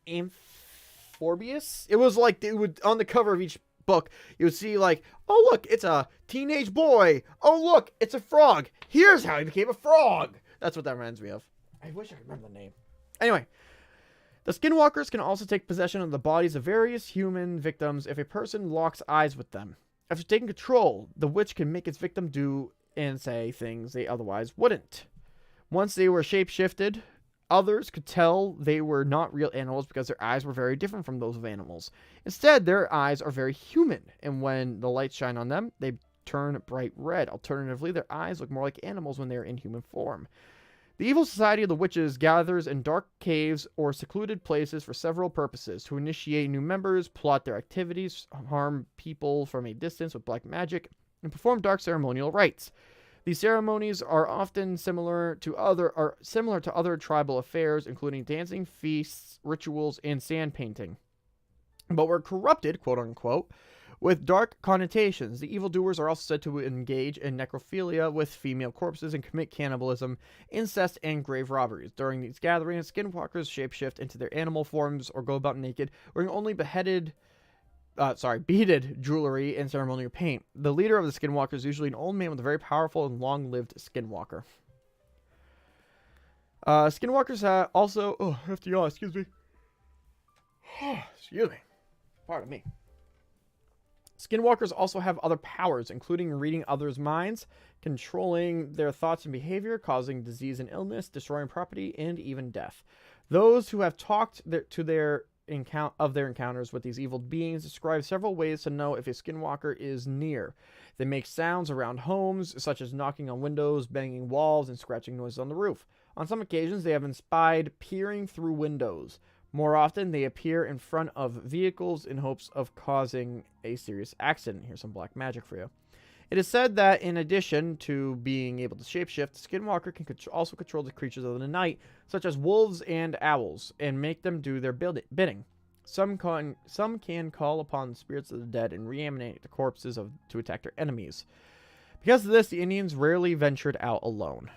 Amphibious? It was like they would on the cover of each book, you would see like, oh look, it's a teenage boy. Oh look, it's a frog. Here's how he became a frog. That's what that reminds me of. I wish I could remember the name. Anyway, the Skinwalkers can also take possession of the bodies of various human victims if a person locks eyes with them. After taking control, the witch can make its victim do and say things they otherwise wouldn't. Once they were shapeshifted, others could tell they were not real animals because their eyes were very different from those of animals. Instead, their eyes are very human, and when the lights shine on them, they turn bright red. Alternatively, their eyes look more like animals when they are in human form. The evil society of the witches gathers in dark caves or secluded places for several purposes: to initiate new members, plot their activities, harm people from a distance with black magic, and perform dark ceremonial rites. These ceremonies are often similar to other tribal affairs, including dancing, feasts, rituals, and sand painting, but were corrupted, quote unquote, with dark connotations. The evildoers are also said to engage in necrophilia with female corpses and commit cannibalism, incest, and grave robberies. During these gatherings, skinwalkers shapeshift into their animal forms or go about naked, wearing only beaded jewelry and ceremonial paint. The leader of the skinwalkers is usually an old man with a very powerful and long-lived skinwalker. Skinwalkers also... Oh, I have to yawn, excuse me. Excuse me. Pardon me. Skinwalkers also have other powers, including reading others' minds, controlling their thoughts and behavior, causing disease and illness, destroying property, and even death. Those who have talked of their encounters with these evil beings describe several ways to know if a skinwalker is near. They make sounds around homes, such as knocking on windows, banging walls, and scratching noises on the roof. On some occasions, they have been spied peering through windows. More often, they appear in front of vehicles in hopes of causing a serious accident. Here's some black magic for you. It is said that in addition to being able to shapeshift, Skinwalker can also control the creatures of the night, such as wolves and owls, and make them do their bidding. Some can call upon the spirits of the dead and reanimate the corpses to attack their enemies. Because of this, the Indians rarely ventured out alone.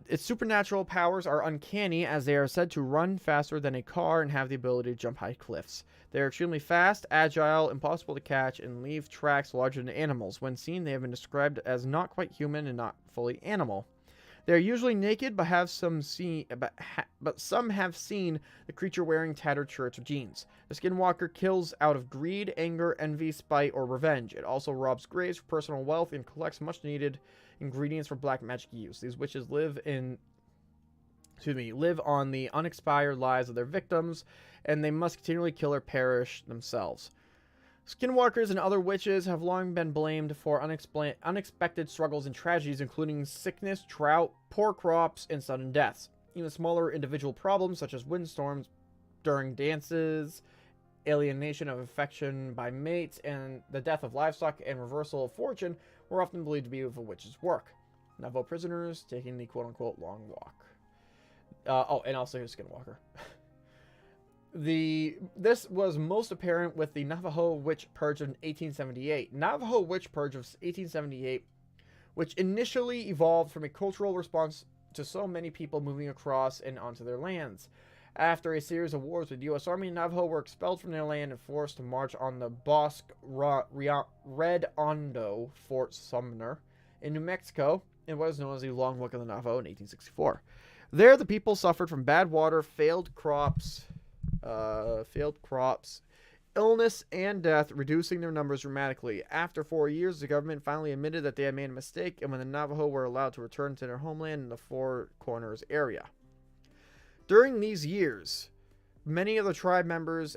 Its supernatural powers are uncanny, as they are said to run faster than a car and have the ability to jump high cliffs. They are extremely fast, agile, impossible to catch, and leave tracks larger than animals. When seen, they have been described as not quite human and not fully animal. They are usually naked, but some have seen the creature wearing tattered shirts or jeans. The Skinwalker kills out of greed, anger, envy, spite, or revenge. It also robs graves for personal wealth and collects much needed ingredients for black magic use. These witches live on the unexpired lives of their victims, and they must continually kill or perish themselves. Skinwalkers and other witches have long been blamed for unexpected struggles and tragedies, including sickness, drought, poor crops, and sudden deaths. Even smaller individual problems, such as windstorms during dances alienation of affection by mates, and the death of livestock and reversal of fortune were often believed to be of a witch's work. Navajo prisoners taking the quote-unquote long walk. And also his Skinwalker. This was most apparent with the Navajo Witch Purge of 1878. Navajo Witch Purge of 1878, which initially evolved from a cultural response to so many people moving across and onto their lands. After a series of wars with the U.S. Army, Navajo were expelled from their land and forced to march on the Bosque Redondo, Fort Sumner, in New Mexico, in what is known as the Long Walk of the Navajo in 1864. There, the people suffered from bad water, failed crops, illness, and death, reducing their numbers dramatically. After 4 years, the government finally admitted that they had made a mistake, and when the Navajo were allowed to return to their homeland in the Four Corners area. During these years, many of the tribe members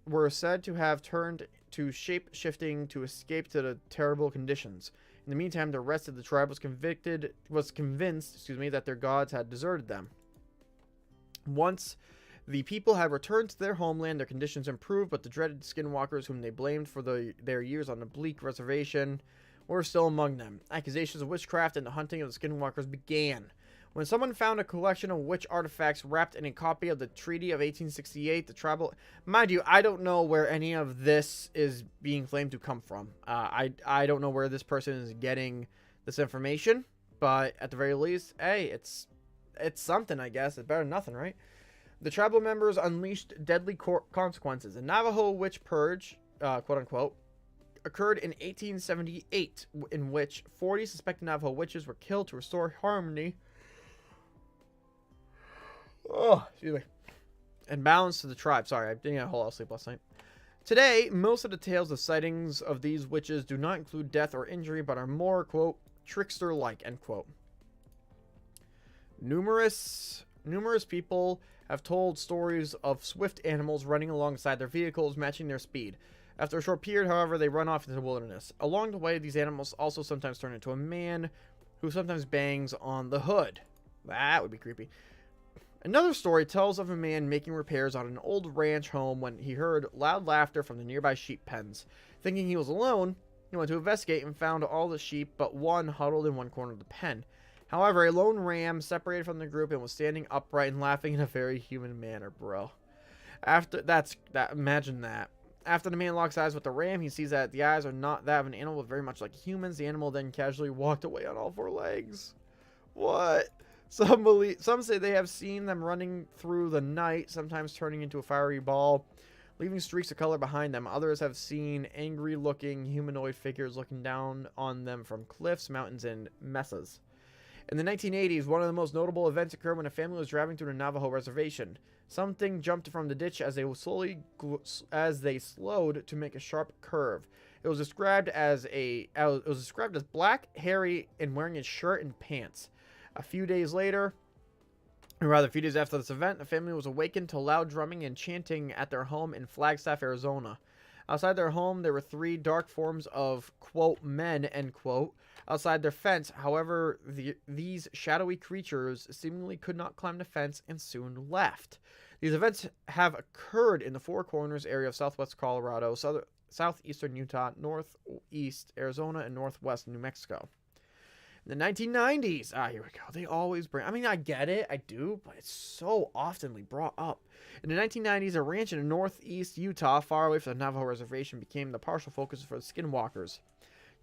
were said to have turned to shape-shifting to escape to the terrible conditions. In the meantime, the rest of the tribe was convinced that their gods had deserted them. Once the people had returned to their homeland, their conditions improved, but the dreaded skinwalkers, whom they blamed for their years on the bleak reservation, were still among them. Accusations of witchcraft and the hunting of the skinwalkers began. When someone found a collection of witch artifacts wrapped in a copy of the Treaty of 1868, the tribal... Mind you, I don't know where any of this is being claimed to come from. I don't know where this person is getting this information, but at the very least, hey, it's something, I guess. It's better than nothing, right? The tribal members unleashed deadly consequences. The Navajo Witch Purge, quote-unquote, occurred in 1878, in which 40 suspected Navajo witches were killed to restore harmony... and balance to the tribe. Sorry, I didn't get a whole lot of sleep last night. Today, most of the tales of sightings of these witches do not include death or injury, but are more, quote, trickster-like, end quote. Numerous people have told stories of swift animals running alongside their vehicles, matching their speed. After a short period, however, they run off into the wilderness. Along the way, these animals also sometimes turn into a man who sometimes bangs on the hood. That would be creepy. Another story tells of a man making repairs on an old ranch home when he heard loud laughter from the nearby sheep pens. Thinking he was alone, he went to investigate and found all the sheep but one huddled in one corner of the pen. However, a lone ram separated from the group and was standing upright and laughing in a very human manner, bro. Imagine that. After the man locks eyes with the ram, he sees that the eyes are not that of an animal, but very much like humans. The animal then casually walked away on all four legs. What? Some say they have seen them running through the night, sometimes turning into a fiery ball, leaving streaks of color behind them. Others have seen angry-looking humanoid figures looking down on them from cliffs, mountains, and mesas. In the 1980s, one of the most notable events occurred when a family was driving through the Navajo reservation. Something jumped from the ditch as they slowed to make a sharp curve. It was described as black, hairy, and wearing a shirt and pants. A few days after this event, the family was awakened to loud drumming and chanting at their home in Flagstaff, Arizona. Outside their home, there were three dark forms of, quote, men, end quote, outside their fence. However, these shadowy creatures seemingly could not climb the fence and soon left. These events have occurred in the Four Corners area of southwest Colorado, southeastern Utah, northeast Arizona, and northwest New Mexico. In the 1990s, here we go. They always bring, I mean, I get it, I do, but it's so oftenly brought up. In the 1990s, a ranch in northeast Utah, far away from the Navajo reservation, became the partial focus for the Skinwalkers.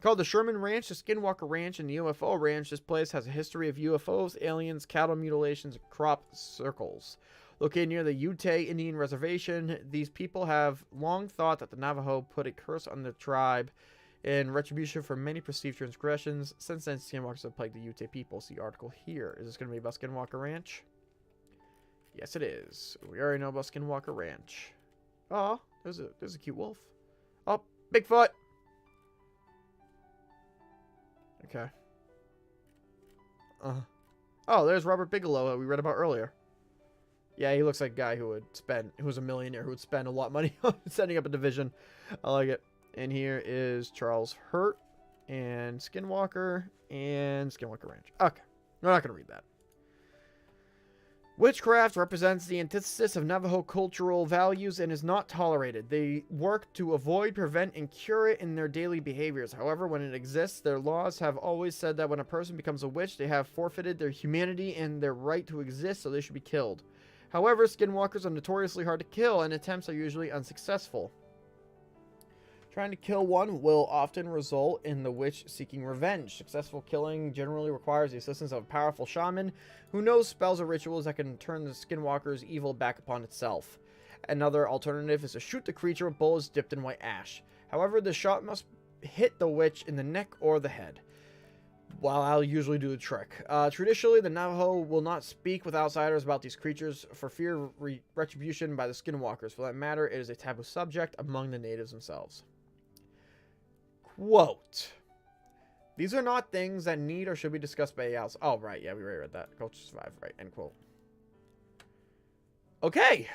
Called the Sherman Ranch, the Skinwalker Ranch, and the UFO Ranch, this place has a history of UFOs, aliens, cattle mutilations, and crop circles. Located near the Ute Indian Reservation, these people have long thought that the Navajo put a curse on the tribe in retribution for many perceived transgressions. Since then, skinwalkers have plagued the Ute people. See article here. Is this going to be about Skinwalker Ranch? Yes, it is. We already know about Skinwalker Ranch. Oh, there's a cute wolf. Oh, Bigfoot. Okay. Oh, there's Robert Bigelow that we read about earlier. Yeah, he looks like a guy who was a millionaire, who would spend a lot of money on setting up a division. I like it. And here is Charles Hurt and Skinwalker Ranch. Okay, we're not going to read that. Witchcraft represents the antithesis of Navajo cultural values and is not tolerated. They work to avoid, prevent, and cure it in their daily behaviors. However, when it exists, their laws have always said that when a person becomes a witch, they have forfeited their humanity and their right to exist, so they should be killed. However, skinwalkers are notoriously hard to kill, and attempts are usually unsuccessful. Trying to kill one will often result in the witch seeking revenge. Successful killing generally requires the assistance of a powerful shaman who knows spells or rituals that can turn the skinwalker's evil back upon itself. Another alternative is to shoot the creature with bullets dipped in white ash. However, the shot must hit the witch in the neck or the head, while I'll usually do the trick. Traditionally, the Navajo will not speak with outsiders about these creatures for fear of retribution by the skinwalkers. For that matter, it is a taboo subject among the natives themselves. Quote, these are not things that need or should be discussed by else. Oh, right. Yeah, we already read that. Culture survive. Right. End quote. Okay.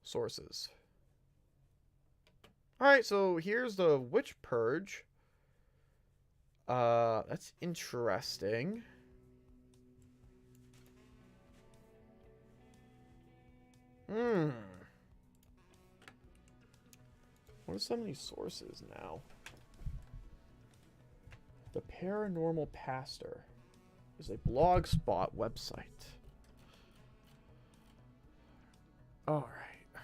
Sources. All right. So here's the witch purge. That's interesting. What are some of these sources now? The Paranormal Pastor is a blogspot website. All right.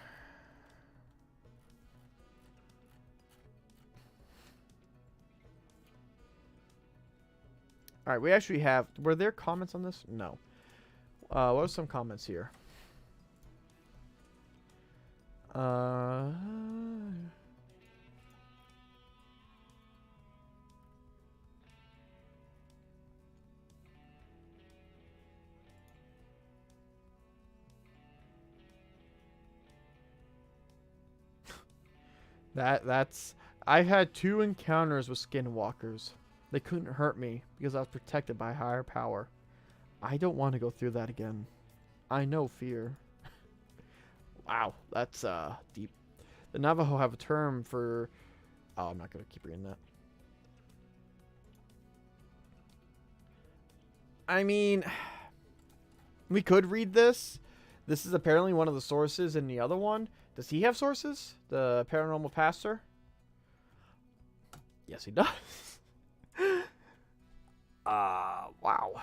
All right, we actually have... Were there comments on this? No. What are some comments here? That's... I've had 2 encounters with skinwalkers. They couldn't hurt me because I was protected by a higher power. I don't want to go through that again. I know fear. Wow, that's deep. The Navajo have a term for... Oh, I'm not going to keep reading that. I mean, we could read this. This is apparently one of the sources in the other one. Does he have sources? The Paranormal Pastor? Yes, he does. Wow.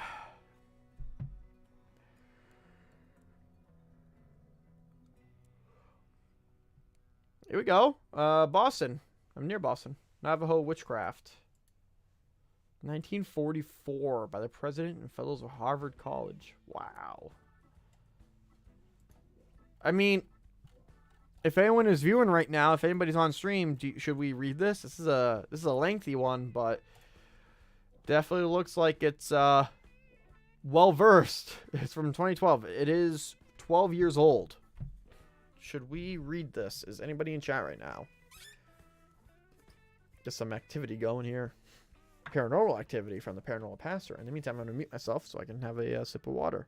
Here we go. Boston. I'm near Boston. Navajo Witchcraft. 1944 by the President and Fellows of Harvard College. Wow. I mean, if anyone is viewing right now, if anybody's on stream, should we read this? This is a lengthy one, but definitely looks like it's well versed. It's from 2012. It is 12 years old. Should we read this? Is anybody in chat right now? Get some activity going here. Paranormal activity from the Paranormal Pastor. In the meantime, I'm going to mute myself so I can have a sip of water.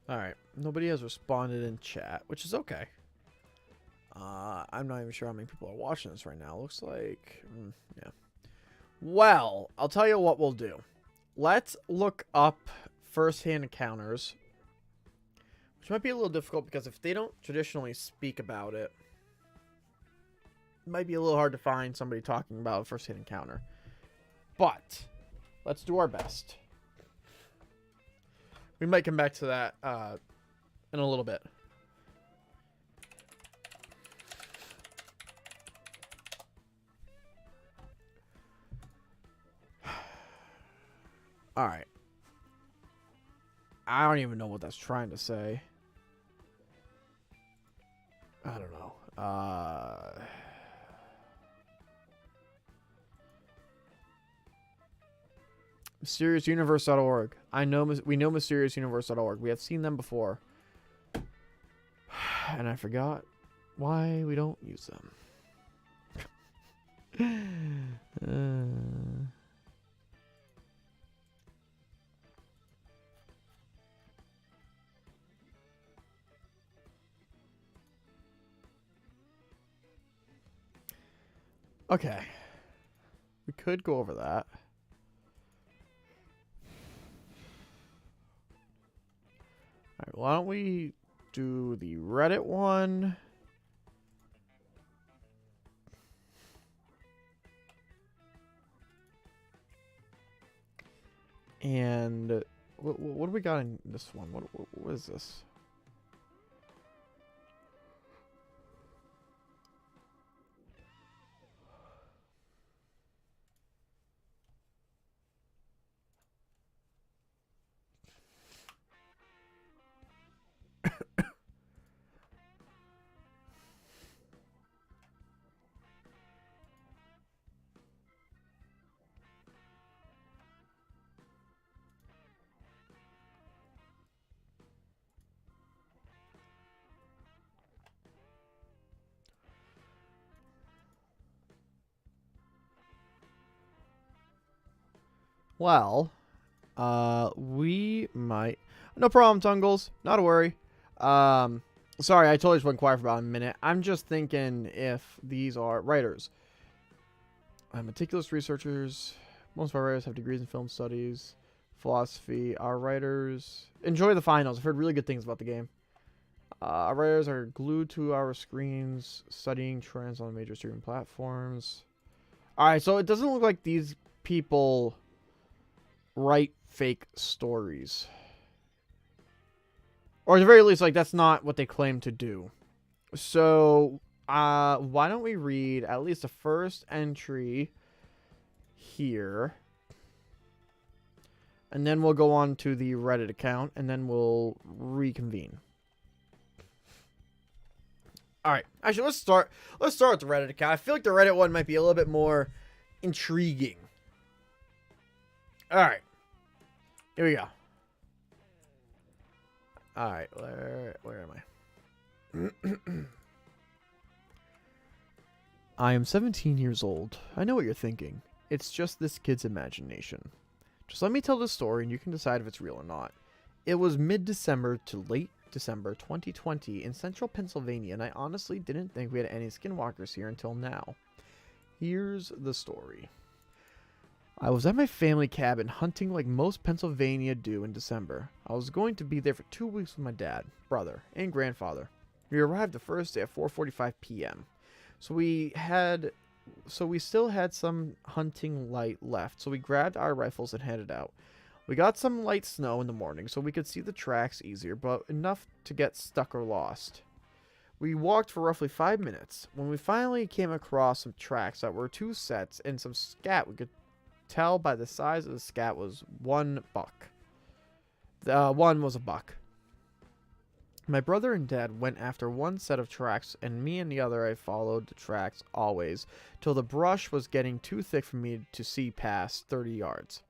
Alright, nobody has responded in chat, which is okay. I'm not even sure how many people are watching this right now. Looks like, yeah. Well, I'll tell you what we'll do. Let's look up first-hand encounters, which might be a little difficult because if they don't traditionally speak about it, it might be a little hard to find somebody talking about a first-hand encounter. But let's do our best. We might come back to that in a little bit. All right. I don't even know what that's trying to say. I don't know. MysteriousUniverse.org. we know mysteriousuniverse.org. We have seen them before. And I forgot why we don't use them. Okay. We could go over that. Alright, why don't we do the Reddit one? And what do we got in this one? What is this? Well, we might. No problem, Tungles. Not a worry. Sorry, I totally just went quiet for about a minute. I'm just thinking if these are writers. Meticulous researchers. Most of our writers have degrees in film studies, philosophy. Our writers enjoy the finals. I've heard really good things about the game. Our writers are glued to our screens, studying trends on major streaming platforms. Alright, so it doesn't look like these people write fake stories. Or at the very least, like, that's not what they claim to do. So, why don't we read at least the first entry here. And then we'll go on to the Reddit account, and then we'll reconvene. Alright, actually, let's start with the Reddit account. I feel like the Reddit one might be a little bit more intriguing. Alright. Here we go. Alright, where am I? I am 17 years old. I know what you're thinking. It's just this kid's imagination. Just let me tell the story and you can decide if it's real or not. It was mid-December to late December 2020 in central Pennsylvania, and I honestly didn't think we had any skinwalkers here until now. Here's the story. I was at my family cabin hunting like most Pennsylvania do in December. I was going to be there for 2 weeks with my dad, brother, and grandfather. We arrived the first day at 4:45 p.m. So we still had some hunting light left, so we grabbed our rifles and headed out. We got some light snow in the morning so we could see the tracks easier, but enough to get stuck or lost. We walked for roughly 5 minutes. When we finally came across some tracks that were 2 sets and some scat, we could tell by the size of the scat was one buck. One was a buck. My brother and dad went after one set of tracks, and me and the other I followed the tracks always, till the brush was getting too thick for me to see past 30 yards.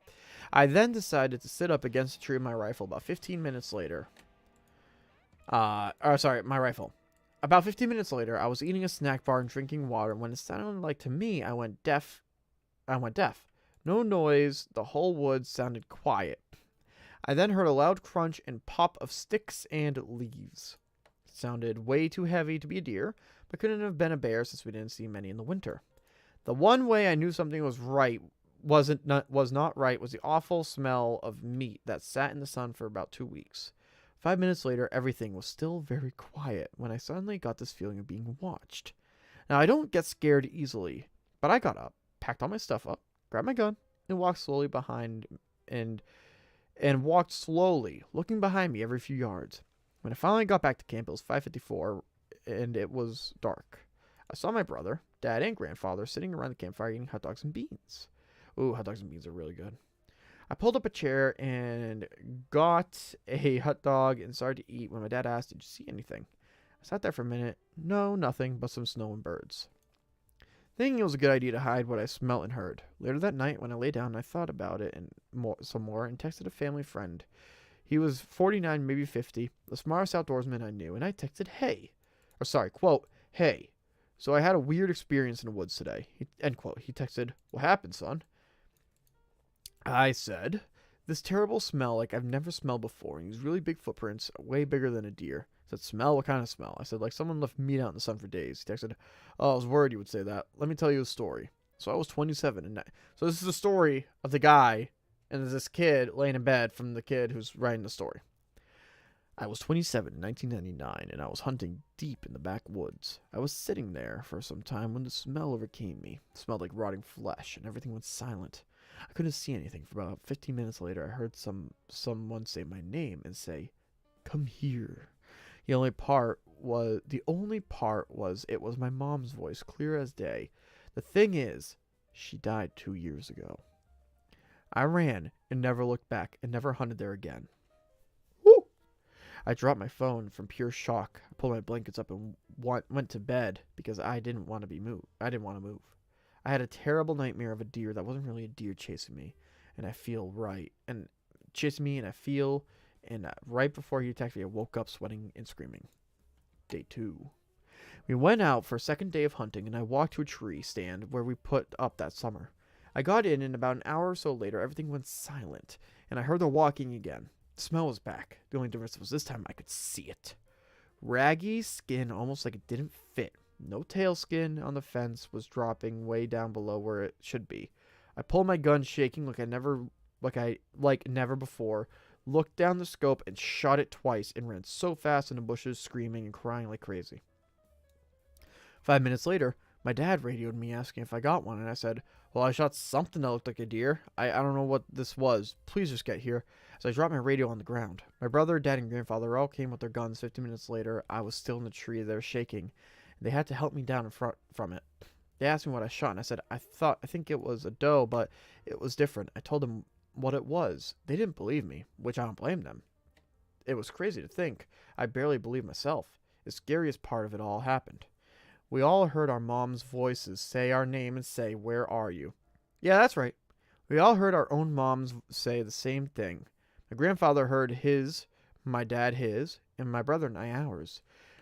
I then decided to sit up against the tree with my rifle about 15 minutes later. My rifle. About 15 minutes later, I was eating a snack bar and drinking water, and when it sounded like to me, I went deaf. No noise, the whole woods sounded quiet. I then heard a loud crunch and pop of sticks and leaves. It sounded way too heavy to be a deer, but couldn't have been a bear since we didn't see many in the winter. The one way I knew something was not right was the awful smell of meat that sat in the sun for about 2 weeks. 5 minutes later, everything was still very quiet when I suddenly got this feeling of being watched. Now, I don't get scared easily, but I got up, packed all my stuff up, grabbed my gun, and walked slowly behind and walked slowly, looking behind me every few yards. When I finally got back to camp, it was 5:54, and it was dark. I saw my brother, dad, and grandfather sitting around the campfire eating hot dogs and beans. Ooh, hot dogs and beans are really good. I pulled up a chair and got a hot dog and started to eat when my dad asked, "Did you see anything?" I sat there for a minute. No, nothing but some snow and birds. thinking it was a good idea to hide what I smelt and heard. Later that night, when I lay down, I thought about it and some more and texted a family friend. He was 49, maybe 50, the smartest outdoorsman I knew, and I texted, hey. Or sorry, quote, hey. So I had a weird experience in the woods today. End quote. He texted, what happened, son? I said, this terrible smell like I've never smelled before. And these really big footprints, way bigger than a deer. I said, smell? What kind of smell? I said, like someone left meat out in the sun for days. He texted, oh, I was worried you would say that. Let me tell you a story. So I was 27. So this is the story of the guy, and there's this kid laying in bed from the kid who's writing the story. I was 27 in 1999, and I was hunting deep in the backwoods. I was sitting there for some time when the smell overcame me. It smelled like rotting flesh, and everything went silent. I couldn't see anything. For about 15 minutes later, I heard someone say my name and say, come here. The only part was it was my mom's voice, clear as day. The thing is, she died 2 years ago. I ran and never looked back and never hunted there again. Woo! I dropped my phone from pure shock. I pulled my blankets up and went to bed because I didn't want to move. I had a terrible nightmare of a deer that wasn't really a deer chasing me, and right before he attacked me, I woke up sweating and screaming. Day 2. We went out for a second day of hunting, and I walked to a tree stand where we put up that summer. I got in, and about an hour or so later, everything went silent, and I heard the walking again. The smell was back. The only difference was this time I could see it. Raggy skin, almost like it didn't fit. No tail skin on the fence was dropping way down below where it should be. I pulled my gun, shaking like never before, looked down the scope and shot it twice and ran so fast in the bushes, screaming and crying like crazy. 5 minutes later, my dad radioed me asking if I got one, and I said, well, I shot something that looked like a deer. I don't know what this was. Please just get here. So I dropped my radio on the ground. My brother, dad, and grandfather all came with their guns. 15 minutes later, I was still in the tree there shaking. They had to help me down in front from it. They asked me what I shot, and I said, I think it was a doe, but it was different. I told them what it was. They didn't believe me, which I don't blame them. It was crazy to think. I barely believed myself. The scariest part of it all happened. We all heard our mom's voices say our name and say, where are you? Yeah, that's right. We all heard our own moms say the same thing. My grandfather heard his, my dad his, and my brother and I ours.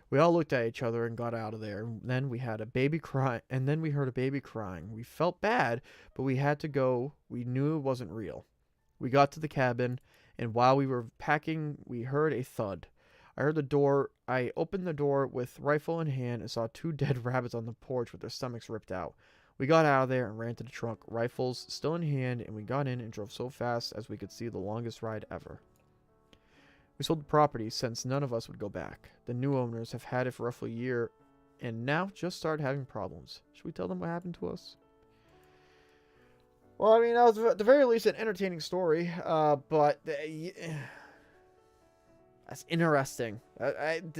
We all looked at each other and got out of there. And then we had a baby cry, and then we heard a baby crying. We felt bad, but we had to go. We knew it wasn't real. We got to the cabin, and while we were packing, we heard a thud. I opened the door with rifle in hand and saw 2 dead rabbits on the porch with their stomachs ripped out. We got out of there and ran to the trunk, rifles still in hand, and we got in and drove so fast as we could see the longest ride ever. We sold the property since none of us would go back. The new owners have had it for roughly a year and now just started having problems. Should we tell them what happened to us? Well, I mean, that was at the very least an entertaining story, but that's interesting.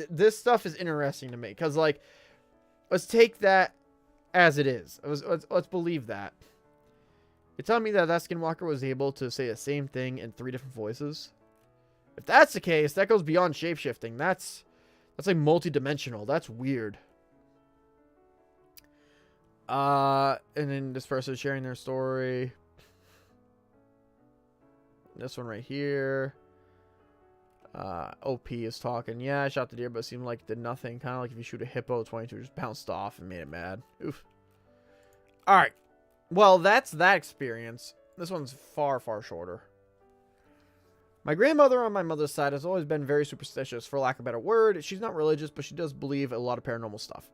This stuff is interesting to me because, like, let's take that as it is. Let's believe that. You're telling me that Skinwalker was able to say the same thing in 3 different voices? If that's the case, that goes beyond shapeshifting. That's like multi-dimensional. That's weird. And then this person is sharing their story. This one right here. OP is talking. Yeah, I shot the deer, but it seemed like it did nothing. Kind of like if you shoot a hippo, 22 just bounced off and made it mad. Oof. Alright. Well, that's that experience. This one's far, far shorter. My grandmother on my mother's side has always been very superstitious, for lack of a better word. She's not religious, but she does believe a lot of paranormal stuff.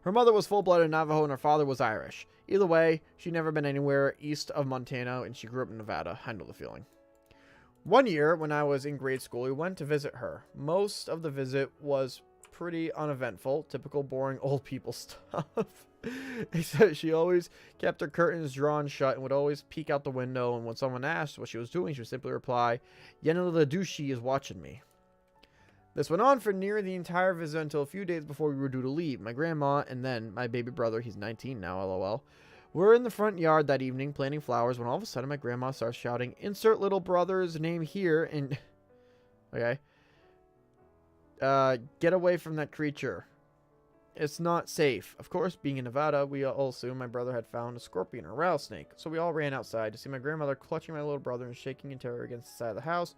Her mother was full-blooded Navajo and her father was Irish. Either way, she'd never been anywhere east of Montana and she grew up in Nevada. I know the feeling. One year, when I was in grade school, we went to visit her. Most of the visit was pretty uneventful, typical boring old people stuff. Except she always kept her curtains drawn shut and would always peek out the window, and when someone asked what she was doing, she would simply reply, Yenna the douchey is watching me. This went on for near the entire visit until a few days before we were due to leave. My grandma and then my baby brother, he's 19 now, lol, were in the front yard that evening planting flowers when all of a sudden my grandma starts shouting, insert little brother's name here, and okay, get away from that creature. It's not safe. Of course, being in Nevada, we all assumed my brother had found a scorpion or rattlesnake. So we all ran outside to see my grandmother clutching my little brother and shaking in terror against the side of the house.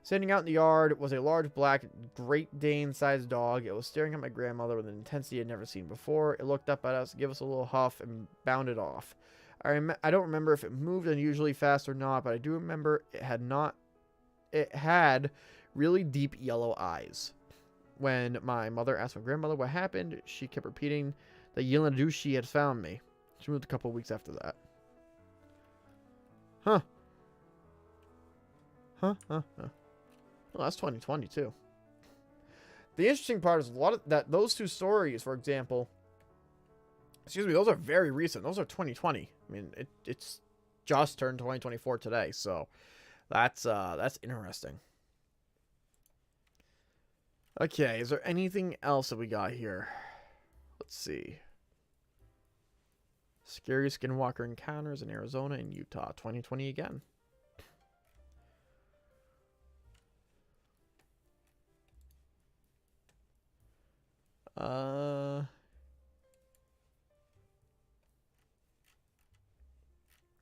Standing out in the yard was a large black Great Dane-sized dog. It was staring at my grandmother with an intensity I'd never seen before. It looked up at us, gave us a little huff, and bounded off. I don't remember if it moved unusually fast or not, but I do remember it had really deep yellow eyes. When my mother asked my grandmother what happened, she kept repeating that Yeladushi had found me. She moved a couple of weeks after that. Huh. Well, that's 2020 too. The interesting part is a lot of those two stories, for example, those are very recent. Those are 2020. I mean, it's just turned 2024 today, so that's interesting. Okay, is there anything else that we got here? Let's see. Scary skinwalker encounters in Arizona and Utah, 2020 again. I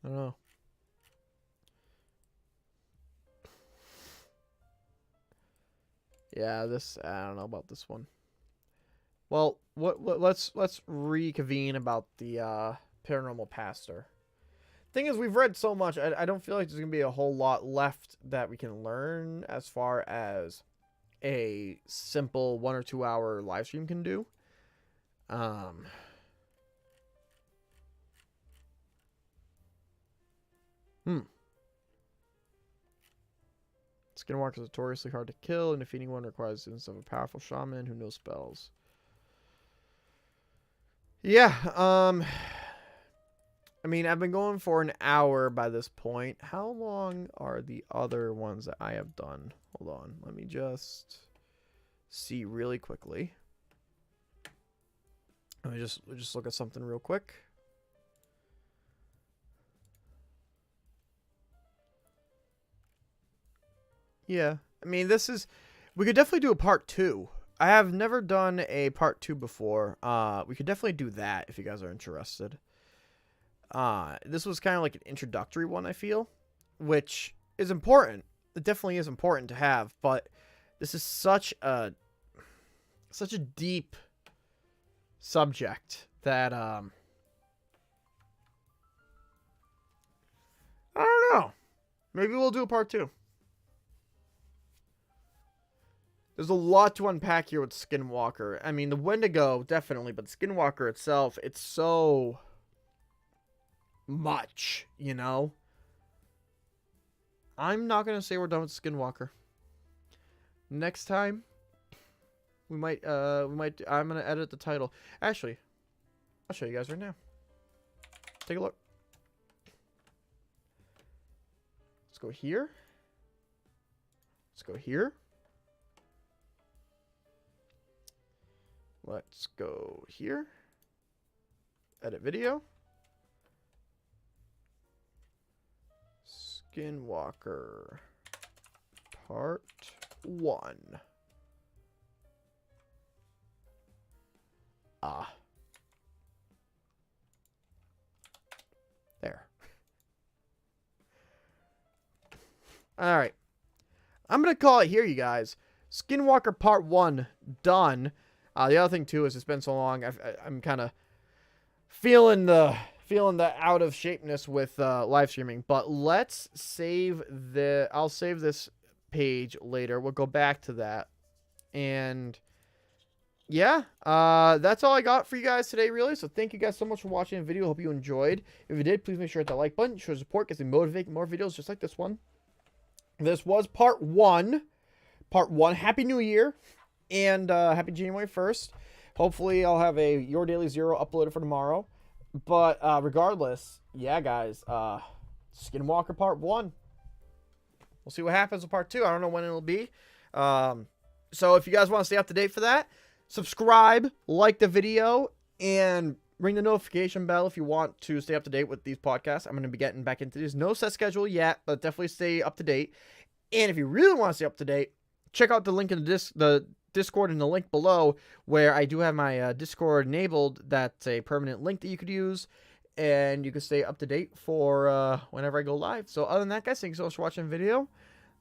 don't know. Yeah, I don't know about this one. Well, let's reconvene about the paranormal pastor. Thing is, we've read so much. I don't feel like there's gonna be a whole lot left that we can learn as far as a simple 1 or 2 hour live stream can do. Skinwalkers are notoriously hard to kill, and defeating one requires the assistance of a powerful shaman who knows spells. Yeah, I mean, I've been going for an hour by this point. How long are the other ones that I have done? Hold on, let me just see really quickly. Let me just look at something real quick. Yeah, I mean, we could definitely do a part 2. I have never done a part 2 before. We could definitely do that if you guys are interested. This was kind of like an introductory one, I feel, which is important. It definitely is important to have, but this is such a deep subject that, I don't know. Maybe we'll do a part 2. There's a lot to unpack here with Skinwalker. I mean, the Wendigo, definitely, but Skinwalker itself, it's so much, you know? I'm not going to say we're done with Skinwalker. Next time, I'm going to edit the title. Actually, I'll show you guys right now. Take a look. Let's go here. Let's go here. Let's go here. Edit video. Skinwalker Part 1. There. Alright. I'm going to call it here, you guys. Skinwalker Part 1 done. The other thing too is it's been so long. I'm kind of feeling the out of shapeness with live streaming. But let's save I'll save this page later. We'll go back to that. And yeah, that's all I got for you guys today, really. So thank you guys so much for watching the video. Hope you enjoyed. If you did, please make sure to hit that like button. Show support, gets me motivated more videos just like this one. This was part 1. Part 1. Happy New Year. And happy January 1st. Hopefully I'll have a Your Daily Zero uploaded for tomorrow. But regardless, yeah, guys, Skinwalker Part 1. We'll see what happens with Part 2. I don't know when it'll be. So if you guys want to stay up to date for that, subscribe, like the video, and ring the notification bell if you want to stay up to date with these podcasts. I'm going to be getting back into these. No set schedule yet, but definitely stay up to date. And if you really want to stay up to date, check out the link in the Discord in the link below, where I do have my Discord enabled. That's a permanent link that you could use, and you can stay up to date for whenever I go live. So other than that, guys, thanks so much for watching the video.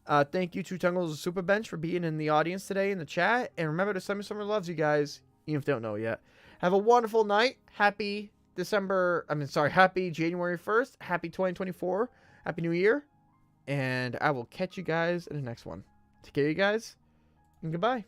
Thank you to Tungles and Super Bench for being in the audience today in the chat. And remember to send me someone who loves you guys, even if they don't know yet. Have a wonderful night. Happy January 1st. Happy 2024. Happy New Year. And I will catch you guys in the next one. Take care, you guys, and goodbye.